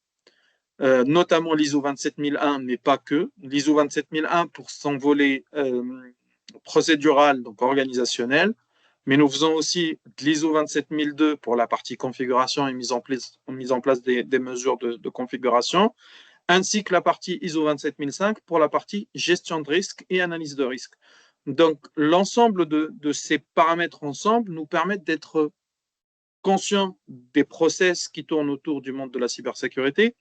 notamment l'ISO 27001, mais pas que. L'ISO 27001 pour son volet procédural, donc organisationnel, mais nous faisons aussi de l'ISO 27002 pour la partie configuration et mise en place des mesures de configuration, ainsi que la partie ISO 27005 pour la partie gestion de risque et analyse de risque. Donc, l'ensemble de ces paramètres ensemble nous permettent d'être conscients des process qui tournent autour du monde de la cybersécurité,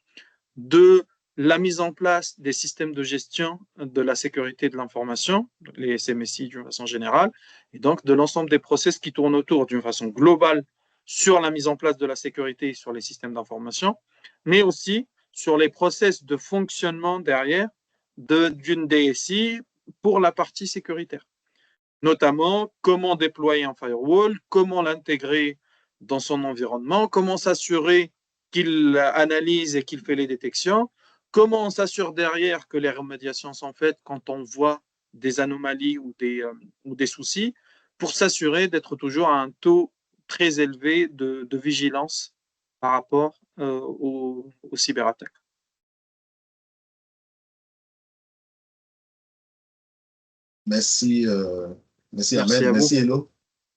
de la mise en place des systèmes de gestion de la sécurité de l'information, les SMSI d'une façon générale, et donc de l'ensemble des process qui tournent autour d'une façon globale sur la mise en place de la sécurité sur les systèmes d'information, mais aussi sur les process de fonctionnement derrière d'une DSI pour la partie sécuritaire. Notamment, comment déployer un firewall, comment l'intégrer dans son environnement, comment s'assurer qu'il analyse et qu'il fait les détections, comment on s'assure derrière que les remédiations sont faites quand on voit des anomalies ou des soucis, pour s'assurer d'être toujours à un taux très élevé de vigilance par rapport aux cyberattaques. Merci, merci Ahmed, merci Hello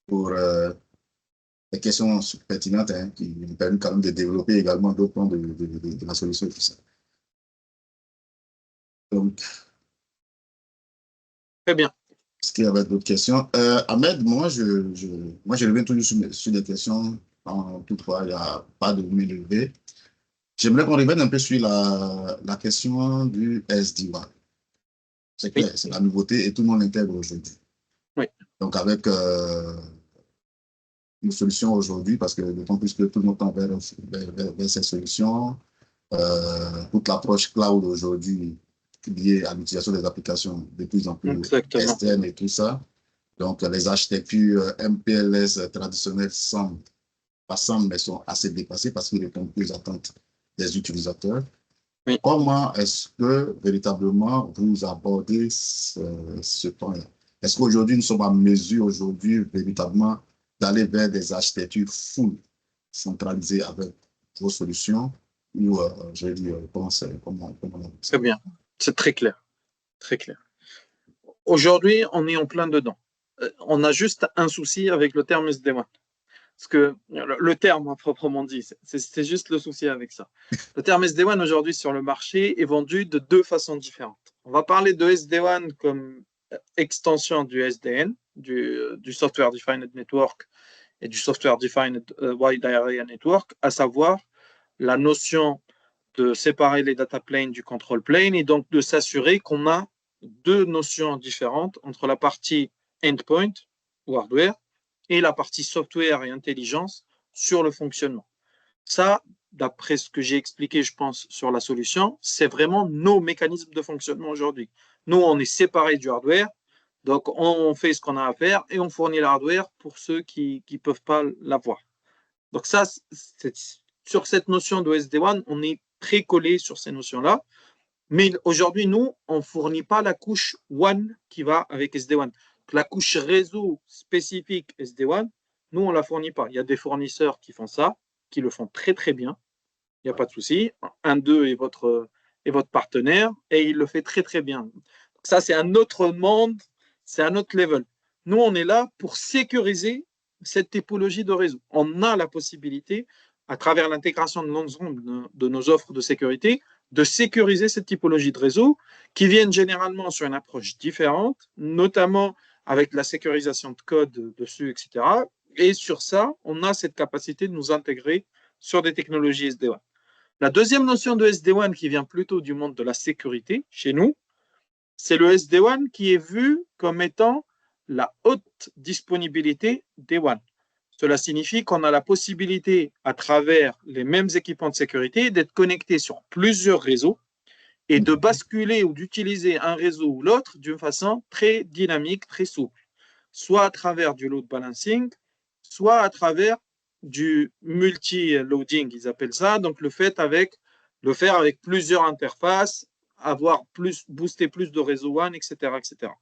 pour les questions pertinentes qui nous permettent quand même de développer également d'autres points de la solution et tout ça. Donc, très bien. Est-ce qu'il y avait d'autres questions? Ahmed, moi je reviens toujours sur des questions. Toutefois, il n'y a pas de main levée. J'aimerais qu'on revienne un peu sur la question du SD-WAN. C'est clair, c'est la nouveauté et tout le monde l'intègre aujourd'hui. Oui. Donc, avec une solution aujourd'hui, parce que d'autant plus que tout le monde tend vers ces solutions, toute l'approche cloud aujourd'hui liée à l'utilisation des applications de plus en plus externes et tout ça. Donc, les architectures MPLS traditionnelles pas semblent, mais sont assez dépassées parce qu'ils répondent plus aux attentes des utilisateurs. Oui. Comment est-ce que véritablement vous abordez ce point-là? Est-ce qu'aujourd'hui, nous sommes en mesure aujourd'hui véritablement d'aller vers des architectures full centralisées avec vos solutions ou je vais dire comment Très bien, c'est très clair, très clair. Aujourd'hui, on est en plein dedans. On a juste un souci avec le terme SD-WAN. Parce que le terme, proprement dit, c'est juste le souci avec ça. Le terme SD-WAN aujourd'hui sur le marché est vendu de 2 façons différentes. On va parler de SD-WAN comme extension du SDN, du Software Defined Network et du Software Defined Wide Area Network, à savoir la notion de séparer les data planes du control plane et donc de s'assurer qu'on a 2 notions différentes entre la partie endpoint ou hardware et la partie software et intelligence sur le fonctionnement. Ça, d'après ce que j'ai expliqué, je pense, sur la solution, c'est vraiment nos mécanismes de fonctionnement aujourd'hui. Nous, on est séparés du hardware, donc on fait ce qu'on a à faire et on fournit l'hardware pour ceux qui ne peuvent pas l'avoir. Donc ça, sur cette notion de SD-WAN, on est très collé sur ces notions-là. Mais aujourd'hui, nous, on ne fournit pas la couche WAN qui va avec SD-WAN. La couche réseau spécifique SD-WAN, nous, on ne la fournit pas. Il y a des fournisseurs qui font ça, qui le font très, très bien. Il n'y a pas de souci. Un d'eux est votre partenaire et il le fait très, très bien. Donc ça, c'est un autre monde, c'est un autre level. Nous, on est là pour sécuriser cette typologie de réseau. On a la possibilité, à travers l'intégration de l'ensemble de nos offres de sécurité, de sécuriser cette typologie de réseau qui viennent généralement sur une approche différente, notamment avec la sécurisation de code dessus, etc. Et sur ça, on a cette capacité de nous intégrer sur des technologies SD-WAN. La deuxième notion de SD-WAN qui vient plutôt du monde de la sécurité, chez nous, c'est le SD-WAN qui est vu comme étant la haute disponibilité des WAN. Cela signifie qu'on a la possibilité, à travers les mêmes équipements de sécurité, d'être connecté sur plusieurs réseaux et de basculer ou d'utiliser un réseau ou l'autre d'une façon très dynamique, très souple, soit à travers du load balancing, soit à travers du multi-loading, ils appellent ça, donc le faire avec plusieurs interfaces, booster plus de réseaux WAN, etc., etc.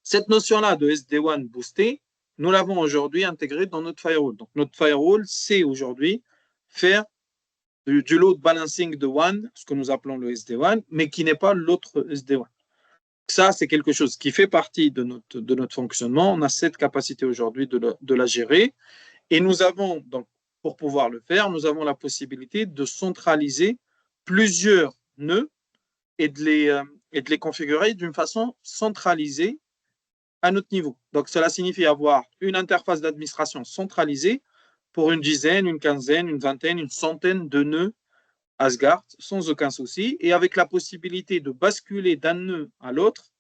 Cette notion-là de SD-WAN boosté, nous l'avons aujourd'hui intégrée dans notre firewall. Donc, notre firewall sait aujourd'hui faire du load balancing de WAN, ce que nous appelons le SD-WAN, mais qui n'est pas l'autre SD-WAN. Ça, c'est quelque chose qui fait partie de notre fonctionnement. On a cette capacité aujourd'hui de la gérer. Et nous avons, donc, pour pouvoir le faire, nous avons la possibilité de centraliser plusieurs nœuds et de les configurer d'une façon centralisée à notre niveau. Donc, cela signifie avoir une interface d'administration centralisée pour une dizaine, une quinzaine, une vingtaine, une centaine de nœuds Asgard sans aucun souci et avec la possibilité de basculer d'un nœud à l'autre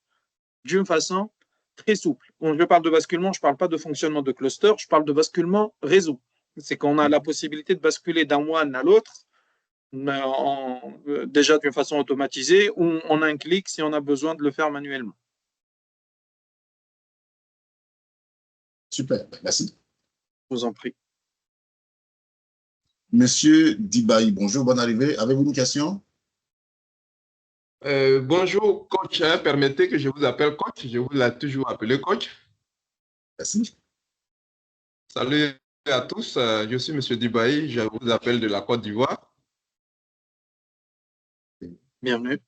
d'une façon très souple. Quand je parle de basculement, je ne parle pas de fonctionnement de cluster, je parle de basculement réseau. C'est qu'on a la possibilité de basculer d'un WAN à l'autre déjà d'une façon automatisée ou en un clic si on a besoin de le faire manuellement. Super, merci. Je vous en prie. Monsieur Dibaï, bonjour, bonne arrivée. Avez-vous une question? Bonjour, coach. Permettez que je vous appelle coach. Je vous l'ai toujours appelé coach. Merci. Salut à tous. Je suis Monsieur Dibaï. Je vous appelle de la Côte d'Ivoire. Bienvenue.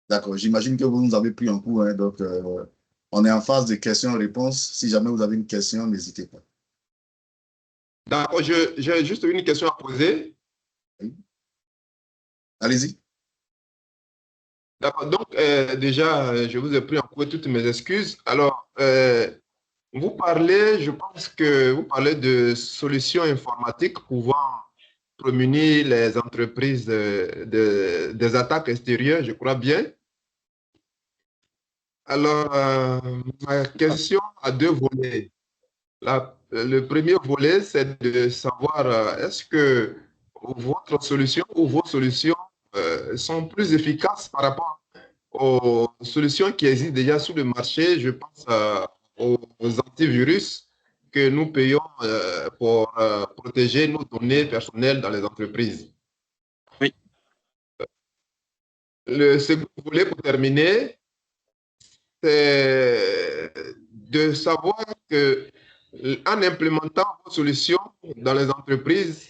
D'accord, j'imagine que vous nous avez pris en cours, hein, donc on est en phase de questions-réponses. Si jamais vous avez une question, n'hésitez pas. D'accord, j'ai juste une question à poser. Oui. Allez-y. D'accord, donc déjà, je vous ai pris en cours toutes mes excuses. Alors, vous parlez, je pense que vous parlez de solutions informatiques pouvant prémunir les entreprises des attaques extérieures, je crois bien. Alors, ma question a deux volets. Le premier volet, c'est de savoir est-ce que votre solution ou vos solutions sont plus efficaces par rapport aux solutions qui existent déjà sur le marché. Je pense aux antivirus que nous payons pour protéger nos données personnelles dans les entreprises. Oui. Le second volet, pour terminer, c'est de savoir que en implémentant vos solutions dans les entreprises,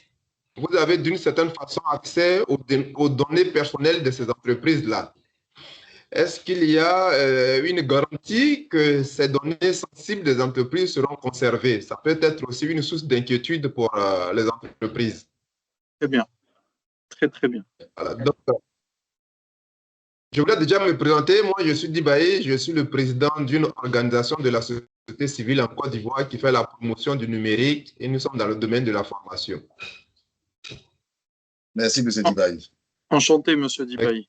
vous avez d'une certaine façon accès aux données personnelles de ces entreprises-là. Est-ce qu'il y a une garantie que ces données sensibles des entreprises seront conservées? Ça peut être aussi une source d'inquiétude pour les entreprises. Très bien. Très, très bien. Voilà. Donc, je voulais déjà me présenter. Moi, je suis Dibaï, je suis le président d'une organisation de la société civile en Côte d'Ivoire qui fait la promotion du numérique et nous sommes dans le domaine de la formation. Merci, M. Dibaï. Enchanté, M. Dibaï.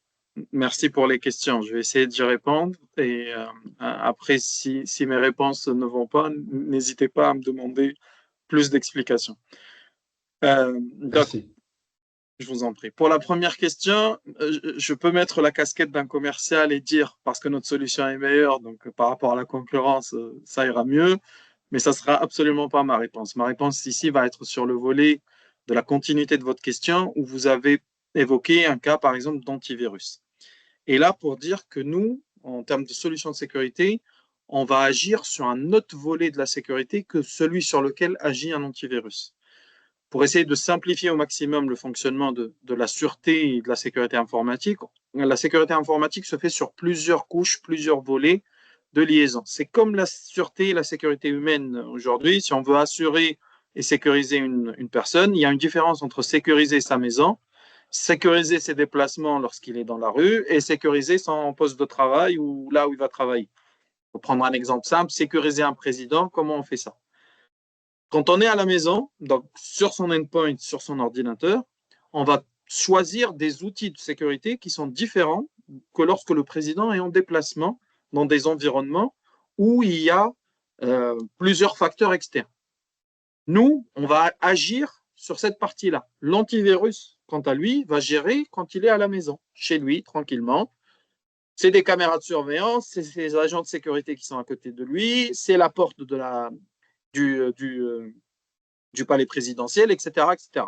Merci pour les questions. Je vais essayer d'y répondre et après, si mes réponses ne vont pas, n'hésitez pas à me demander plus d'explications. Merci. Je vous en prie. Pour la première question, je peux mettre la casquette d'un commercial et dire parce que notre solution est meilleure, donc par rapport à la concurrence, ça ira mieux, mais ça ne sera absolument pas ma réponse. Ma réponse ici va être sur le volet de la continuité de votre question où vous avez évoqué un cas, par exemple, d'antivirus. Et là, pour dire que nous, en termes de solutions de sécurité, on va agir sur un autre volet de la sécurité que celui sur lequel agit un antivirus. Pour essayer de simplifier au maximum le fonctionnement de la sûreté et de la sécurité informatique, la sécurité informatique se fait sur plusieurs couches, plusieurs volets de liaison. C'est comme la sûreté et la sécurité humaine aujourd'hui. Si on veut assurer et sécuriser une personne, il y a une différence entre sécuriser sa maison, sécuriser ses déplacements lorsqu'il est dans la rue et sécuriser son poste de travail ou là où il va travailler. Pour prendre un exemple simple, sécuriser un président, comment on fait ça? Quand on est à la maison, donc sur son endpoint, sur son ordinateur, on va choisir des outils de sécurité qui sont différents que lorsque le président est en déplacement dans des environnements où il y a plusieurs facteurs externes. Nous, on va agir sur cette partie-là. L'antivirus, quant à lui, va gérer quand il est à la maison, chez lui, tranquillement. C'est des caméras de surveillance, c'est les agents de sécurité qui sont à côté de lui, c'est la porte du palais présidentiel, etc., etc.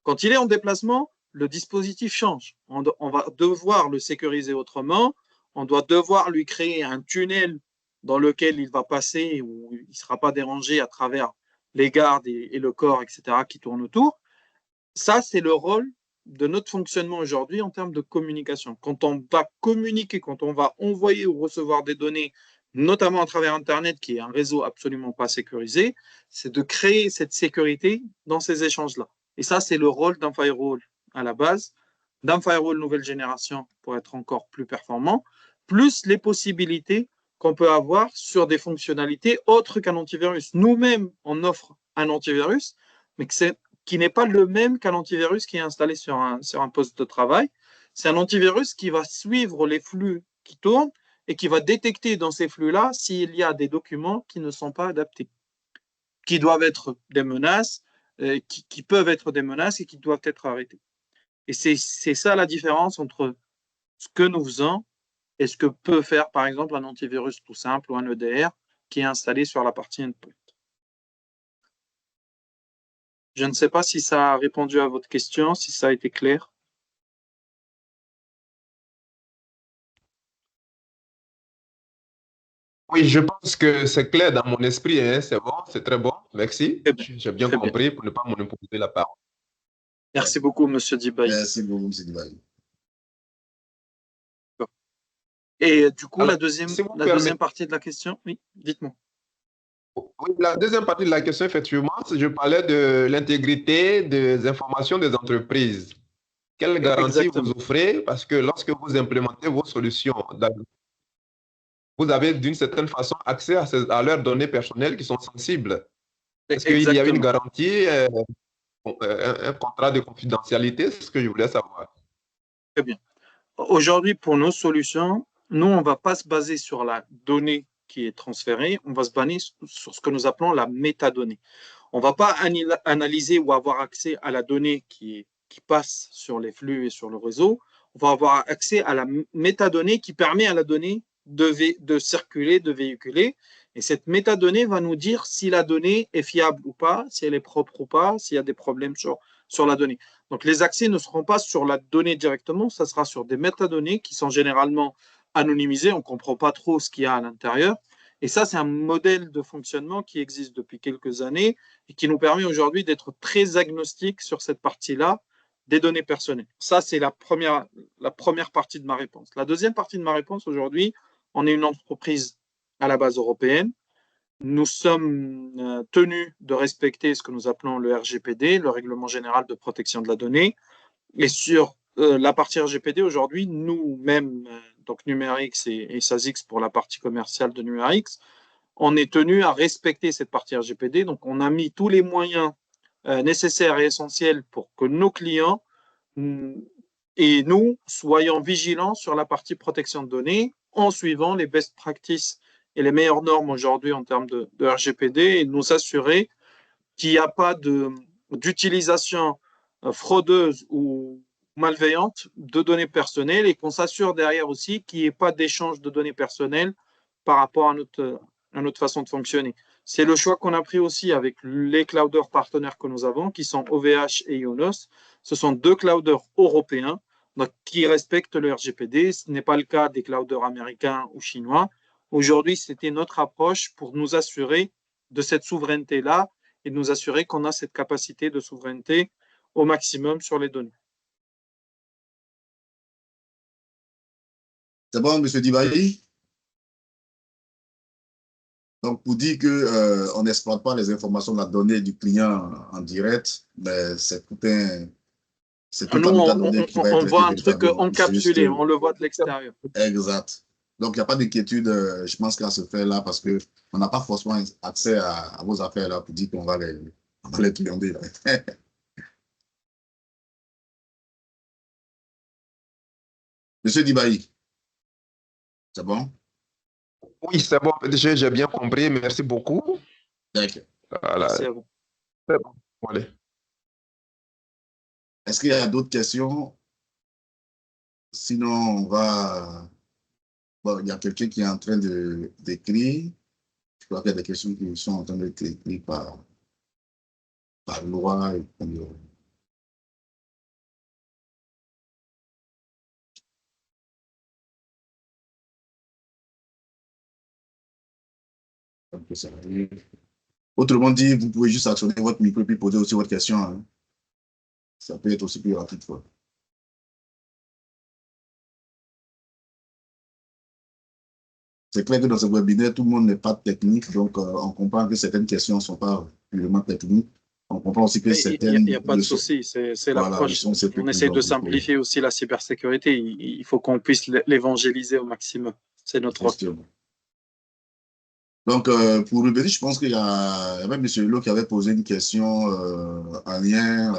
Quand il est en déplacement, le dispositif change. On va devoir le sécuriser autrement, on doit devoir lui créer un tunnel dans lequel il va passer, où il ne sera pas dérangé à travers les gardes et le corps, etc., qui tournent autour. Ça, c'est le rôle de notre fonctionnement aujourd'hui en termes de communication. Quand on va communiquer, quand on va envoyer ou recevoir des données, notamment à travers Internet, qui est un réseau absolument pas sécurisé, c'est de créer cette sécurité dans ces échanges-là. Et ça, c'est le rôle d'un firewall à la base, d'un firewall nouvelle génération pour être encore plus performant, plus les possibilités qu'on peut avoir sur des fonctionnalités autres qu'un antivirus. Nous-mêmes, on offre un antivirus, mais qui n'est pas le même qu'un antivirus qui est installé sur un poste de travail. C'est un antivirus qui va suivre les flux qui tournent et qui va détecter dans ces flux-là s'il y a des documents qui ne sont pas adaptés, qui doivent être des menaces, qui peuvent être des menaces et qui doivent être arrêtés. Et c'est ça la différence entre ce que nous faisons et ce que peut faire, par exemple, un antivirus tout simple ou un EDR qui est installé sur la partie endpoint. Je ne sais pas si ça a répondu à votre question, si ça a été clair. Oui, je pense que c'est clair dans mon esprit, hein. C'est bon, c'est très bon. Merci. J'ai bien compris pour ne pas monopoliser la parole. Merci beaucoup, M. Dibaï. Merci beaucoup, M. Dibaï. Et du coup, Alors, la deuxième partie de la question, oui, dites-moi. Oui, la deuxième partie de la question, effectivement, je parlais de l'intégrité des informations des entreprises. Quelle garantie vous offrez? Parce que lorsque vous implémentez vos solutions, vous avez d'une certaine façon accès à leurs données personnelles qui sont sensibles. Est-ce qu'il y a une garantie, un contrat de confidentialité? C'est ce que je voulais savoir. Très bien. Aujourd'hui, pour nos solutions, nous, on ne va pas se baser sur la donnée qui est transférée, on va se baser sur ce que nous appelons la métadonnée. On ne va pas analyser ou avoir accès à la donnée qui passe sur les flux et sur le réseau. On va avoir accès à la métadonnée qui permet à la donnée de circuler, de véhiculer. Et cette métadonnée va nous dire si la donnée est fiable ou pas, si elle est propre ou pas, s'il y a des problèmes sur la donnée. Donc, les accès ne seront pas sur la donnée directement, ça sera sur des métadonnées qui sont généralement anonymisées. On ne comprend pas trop ce qu'il y a à l'intérieur. Et ça, c'est un modèle de fonctionnement qui existe depuis quelques années et qui nous permet aujourd'hui d'être très agnostique sur cette partie-là des données personnelles. Ça, c'est la première partie de ma réponse. La deuxième partie de ma réponse aujourd'hui, on est une entreprise à la base européenne. Nous sommes tenus de respecter ce que nous appelons le RGPD, le Règlement général de protection de la donnée. Et sur la partie RGPD, aujourd'hui, nous-mêmes, donc Numerix et SASX pour la partie commerciale de Numerix, on est tenu à respecter cette partie RGPD. Donc, on a mis tous les moyens nécessaires et essentiels pour que nos clients et nous soyons vigilants sur la partie protection de données en suivant les best practices et les meilleures normes aujourd'hui en termes de RGPD et nous assurer qu'il n'y a pas d'utilisation fraudeuse ou malveillante de données personnelles et qu'on s'assure derrière aussi qu'il n'y ait pas d'échange de données personnelles par rapport à notre façon de fonctionner. C'est le choix qu'on a pris aussi avec les clouders partenaires que nous avons, qui sont OVH et Ionos. Ce sont deux clouders européens donc, qui respectent le RGPD. Ce n'est pas le cas des clouders américains ou chinois. Aujourd'hui, c'était notre approche pour nous assurer de cette souveraineté-là et de nous assurer qu'on a cette capacité de souveraineté au maximum sur les données. C'est bon, M. Dibaï? Donc, pour dire qu'on n'exploite pas les informations de la donnée du client en direct, mais c'est tout un... Nous, on voit un truc encapsulé, on le voit de l'extérieur. Exact. Donc, il n'y a pas d'inquiétude, je pense, qu'à se faire là, parce qu'on n'a pas forcément accès à vos affaires là pour dire qu'on va les clienter. Monsieur Dibaï, c'est bon? Oui, c'est bon, j'ai bien compris. Merci beaucoup. D'accord. Voilà. Merci à vous. C'est bon. Allez. Est-ce qu'il y a d'autres questions? Sinon, on va... Bon, il y a quelqu'un qui est en train d'écrire. Je crois qu'il y a des questions qui sont en train d'être écrites par Laura. Et puis, donc, ça arrive. Autrement dit, vous pouvez juste actionner votre micro et puis poser aussi votre question. Hein. Ça peut être aussi plus rapide. Quoi. C'est clair que dans ce webinaire, tout le monde n'est pas technique, donc on comprend que certaines questions ne sont pas purement techniques. On comprend aussi que certaines... Il n'y a pas de souci, c'est l'approche. On essaie de simplifier aussi la cybersécurité. Il faut qu'on puisse l'évangéliser au maximum. C'est notre rôle. Donc, pour revenir, je pense qu'il y a même M. Hulot qui avait posé une question en lien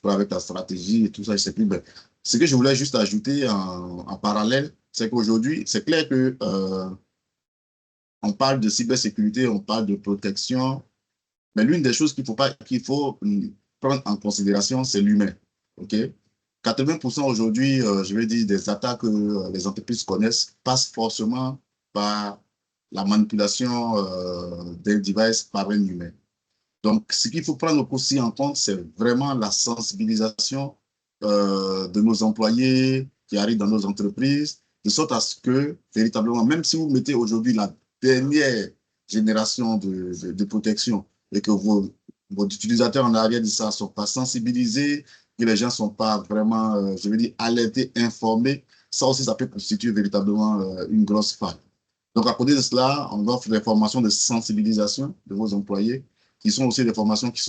avec la stratégie et tout ça, je ne sais plus. Mais ce que je voulais juste ajouter en parallèle, c'est qu'aujourd'hui, c'est clair que on parle de cybersécurité, on parle de protection, mais l'une des choses qu'il faut prendre en considération, c'est l'humain. OK? 80% aujourd'hui, je vais dire, des attaques que les entreprises connaissent passent forcément par la manipulation d'un device par un humain. Donc, ce qu'il faut prendre aussi en compte, c'est vraiment la sensibilisation de nos employés qui arrivent dans nos entreprises, de sorte à ce que, véritablement, même si vous mettez aujourd'hui la dernière génération de protection et que vos utilisateurs en arrière de ça ne sont pas sensibilisés, que les gens ne sont pas vraiment, je veux dire, alertés, informés, ça aussi, ça peut constituer véritablement une grosse faille. Donc, à côté de cela, on offre des formations de sensibilisation de vos employés, qui sont aussi des formations qui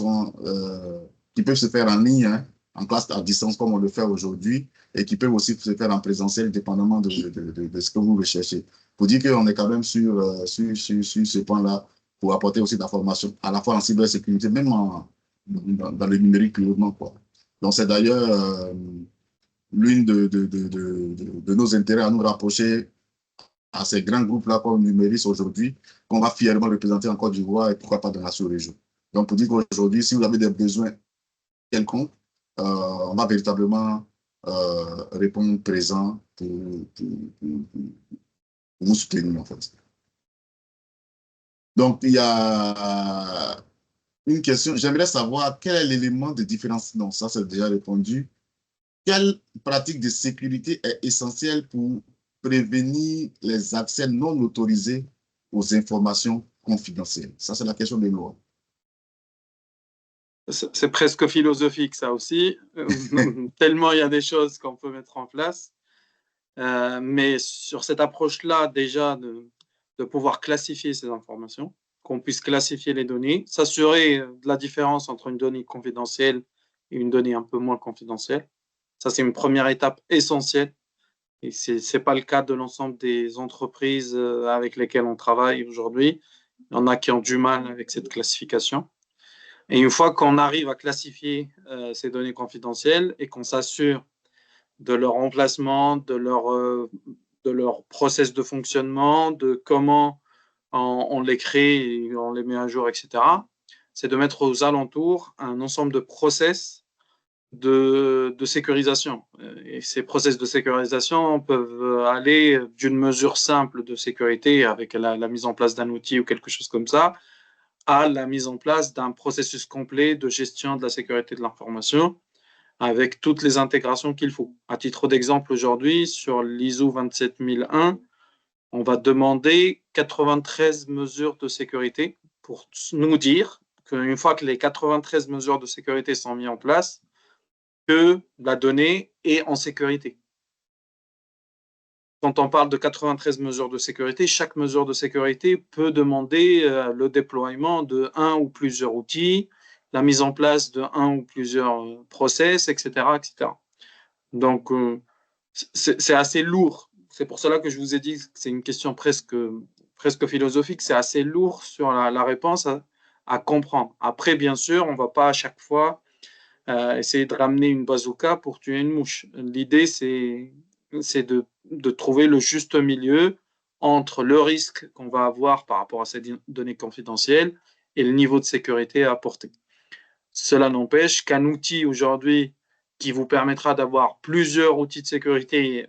peuvent se faire en ligne, hein, en classe à distance comme on le fait aujourd'hui, et qui peuvent aussi se faire en présentiel, dépendamment de ce que vous recherchez. Pour dire qu'on est quand même sur ce point-là, pour apporter aussi de la formation, à la fois en cybersécurité, même dans le numérique purement, quoi. Donc, c'est d'ailleurs l'une de nos intérêts à nous rapprocher à ces grands groupes-là comme Numéris aujourd'hui, qu'on va fièrement représenter en Côte d'Ivoire et pourquoi pas dans la sous-région. Donc, pour dire qu'aujourd'hui, si vous avez des besoins quelconques, on va véritablement répondre présent pour vous soutenir, en fait. Donc, il y a une question. J'aimerais savoir quel est l'élément de différence. Non, ça, c'est déjà répondu. Quelle pratique de sécurité est essentielle pour prévenir les accès non autorisés aux informations confidentielles? Ça, c'est la question de Laura. C'est presque philosophique, ça aussi. Tellement il y a des choses qu'on peut mettre en place. Mais sur cette approche-là, déjà, de pouvoir classifier ces informations, qu'on puisse classifier les données, s'assurer de la différence entre une donnée confidentielle et une donnée un peu moins confidentielle. Ça, c'est une première étape essentielle. Et ce n'est pas le cas de l'ensemble des entreprises avec lesquelles on travaille aujourd'hui. Il y en a qui ont du mal avec cette classification. Et une fois qu'on arrive à classifier ces données confidentielles et qu'on s'assure de leur emplacement, de leur process de fonctionnement, de comment on les crée et on les met à jour, etc., c'est de mettre aux alentours un ensemble de process de sécurisation. Et ces process de sécurisation peuvent aller d'une mesure simple de sécurité avec la mise en place d'un outil ou quelque chose comme ça, à la mise en place d'un processus complet de gestion de la sécurité de l'information avec toutes les intégrations qu'il faut. À titre d'exemple, aujourd'hui, sur l'ISO 27001, on va demander 93 mesures de sécurité pour nous dire qu'une fois que les 93 mesures de sécurité sont mises en place, que la donnée est en sécurité. Quand on parle de 93 mesures de sécurité, chaque mesure de sécurité peut demander le déploiement de un ou plusieurs outils, la mise en place de un ou plusieurs process, etc., etc. Donc, c'est assez lourd. C'est pour cela que je vous ai dit que c'est une question presque philosophique. C'est assez lourd sur la réponse à comprendre. Après, bien sûr, on ne va pas à chaque fois essayer de ramener une bazooka pour tuer une mouche. L'idée, c'est de trouver le juste milieu entre le risque qu'on va avoir par rapport à ces données confidentielles et le niveau de sécurité à apporter. Cela n'empêche qu'un outil aujourd'hui qui vous permettra d'avoir plusieurs outils de sécurité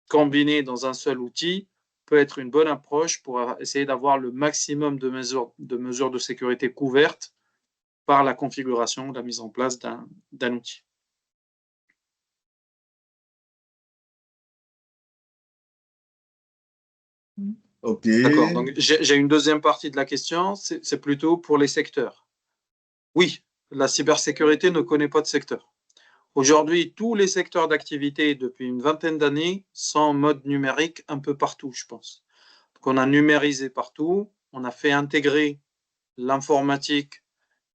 combinés dans un seul outil peut être une bonne approche pour essayer d'avoir le maximum de mesures de sécurité couvertes par la configuration, la mise en place d'un outil. OK. D'accord, donc j'ai une deuxième partie de la question, c'est plutôt pour les secteurs. Oui, la cybersécurité ne connaît pas de secteur. Aujourd'hui, tous les secteurs d'activité depuis une vingtaine d'années sont en mode numérique un peu partout, je pense. Donc, on a numérisé partout, on a fait intégrer l'informatique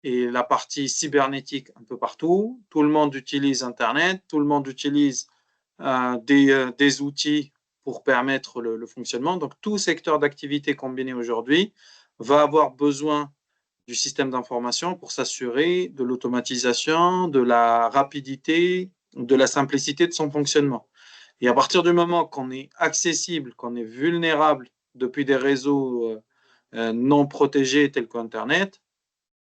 et la partie cybernétique un peu partout. Tout le monde utilise Internet, tout le monde utilise des outils pour permettre le fonctionnement. Donc, tout secteur d'activité combiné aujourd'hui va avoir besoin du système d'information pour s'assurer de l'automatisation, de la rapidité, de la simplicité de son fonctionnement. Et à partir du moment qu'on est accessible, qu'on est vulnérable depuis des réseaux non protégés tels qu'Internet,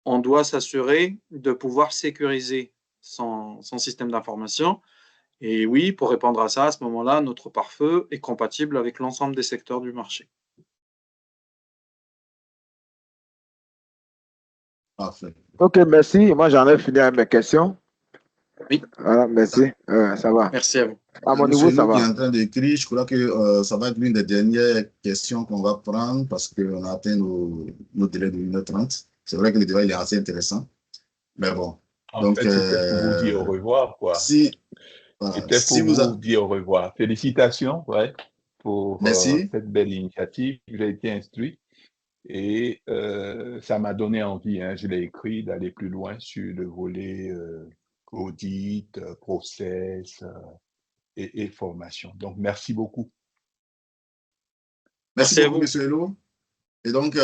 on doit s'assurer de pouvoir sécuriser son système d'information. Et oui, pour répondre à ça, à ce moment-là, notre pare-feu est compatible avec l'ensemble des secteurs du marché. Parfait. OK, merci. Moi, j'en ai fini avec mes questions. Oui. Voilà, merci. Ça va. Merci à vous. À mon Monsieur niveau, ça Lou qui est va. en train d'écrire, je crois que ça va être l'une des dernières questions qu'on va prendre parce qu'on a atteint nos délais de 1h30. C'est vrai que le débat il est assez intéressant. Mais bon. En fait, c'était pour vous dire au revoir, quoi. C'était pour vous dire au revoir. Félicitations, ouais, pour cette belle initiative. J'ai été instruit et ça m'a donné envie, hein, je l'ai écrit, d'aller plus loin sur le volet audit, process et formation. Donc, merci beaucoup. Merci beaucoup, monsieur Hello. Et donc,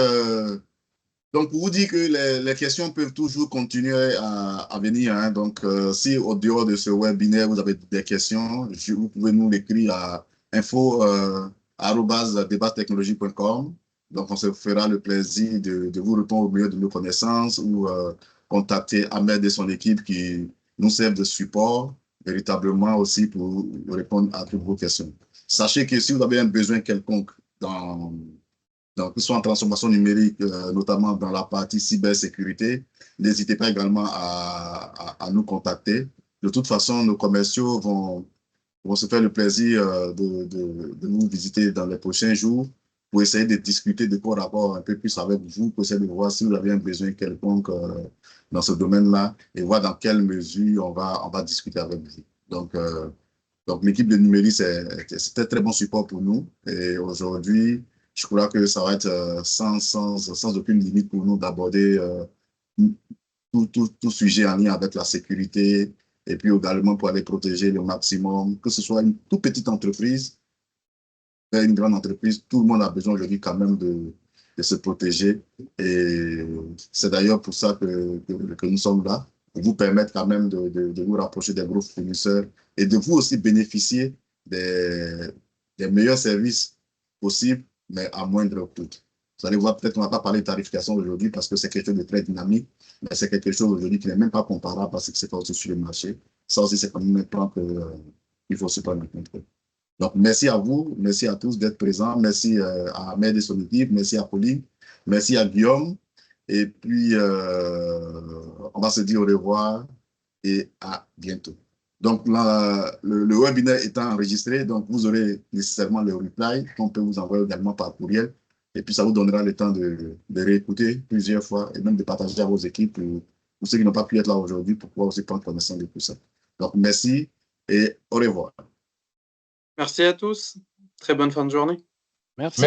pour vous dire que les questions peuvent toujours continuer à venir. Hein. Donc, si au dehors de ce webinaire, vous avez des questions, vous pouvez nous l'écrire à info@debattechnologie.com. Donc, on se fera le plaisir de vous répondre au mieux de nos connaissances ou contacter Ahmed et son équipe qui nous servent de support véritablement aussi pour répondre à toutes vos questions. Sachez que si vous avez un besoin quelconque que ce soit en transformation numérique, notamment dans la partie cybersécurité, n'hésitez pas également à nous contacter. De toute façon, nos commerciaux vont se faire le plaisir de nous visiter dans les prochains jours pour essayer de discuter de corps à corps un peu plus avec vous, pour essayer de voir si vous avez un besoin quelconque dans ce domaine-là et voir dans quelle mesure on va discuter avec vous. Donc l'équipe de numérique, c'était très bon support pour nous. Et aujourd'hui, je crois que ça va être sans aucune limite pour nous d'aborder tout sujet en lien avec la sécurité et puis également pour aller protéger le maximum, que ce soit une toute petite entreprise, une grande entreprise, tout le monde a besoin aujourd'hui quand même de se protéger. Et c'est d'ailleurs pour ça que nous sommes là, pour vous permettre quand même de vous rapprocher des gros fournisseurs et de vous aussi bénéficier des meilleurs services possibles, mais à moindre coût. Vous allez voir, peut-être qu'on ne va pas parler de tarification aujourd'hui parce que c'est quelque chose de très dynamique, mais c'est quelque chose aujourd'hui qui n'est même pas comparable parce que c'est pas aussi sur le marché. Ça aussi, c'est quand même un point qu'il faut se prendre en compte. Donc, merci à vous, merci à tous d'être présents, merci à Ahmed et son équipe, merci à Pauline, merci à Guillaume, et puis on va se dire au revoir et à bientôt. Donc, le webinaire étant enregistré, donc vous aurez nécessairement le replay qu'on peut vous envoyer également par courriel. Et puis, ça vous donnera le temps de réécouter plusieurs fois et même de partager à vos équipes pour ceux qui n'ont pas pu être là aujourd'hui pour pouvoir aussi prendre connaissance de tout ça. Donc, merci et au revoir. Merci à tous. Très bonne fin de journée. Merci.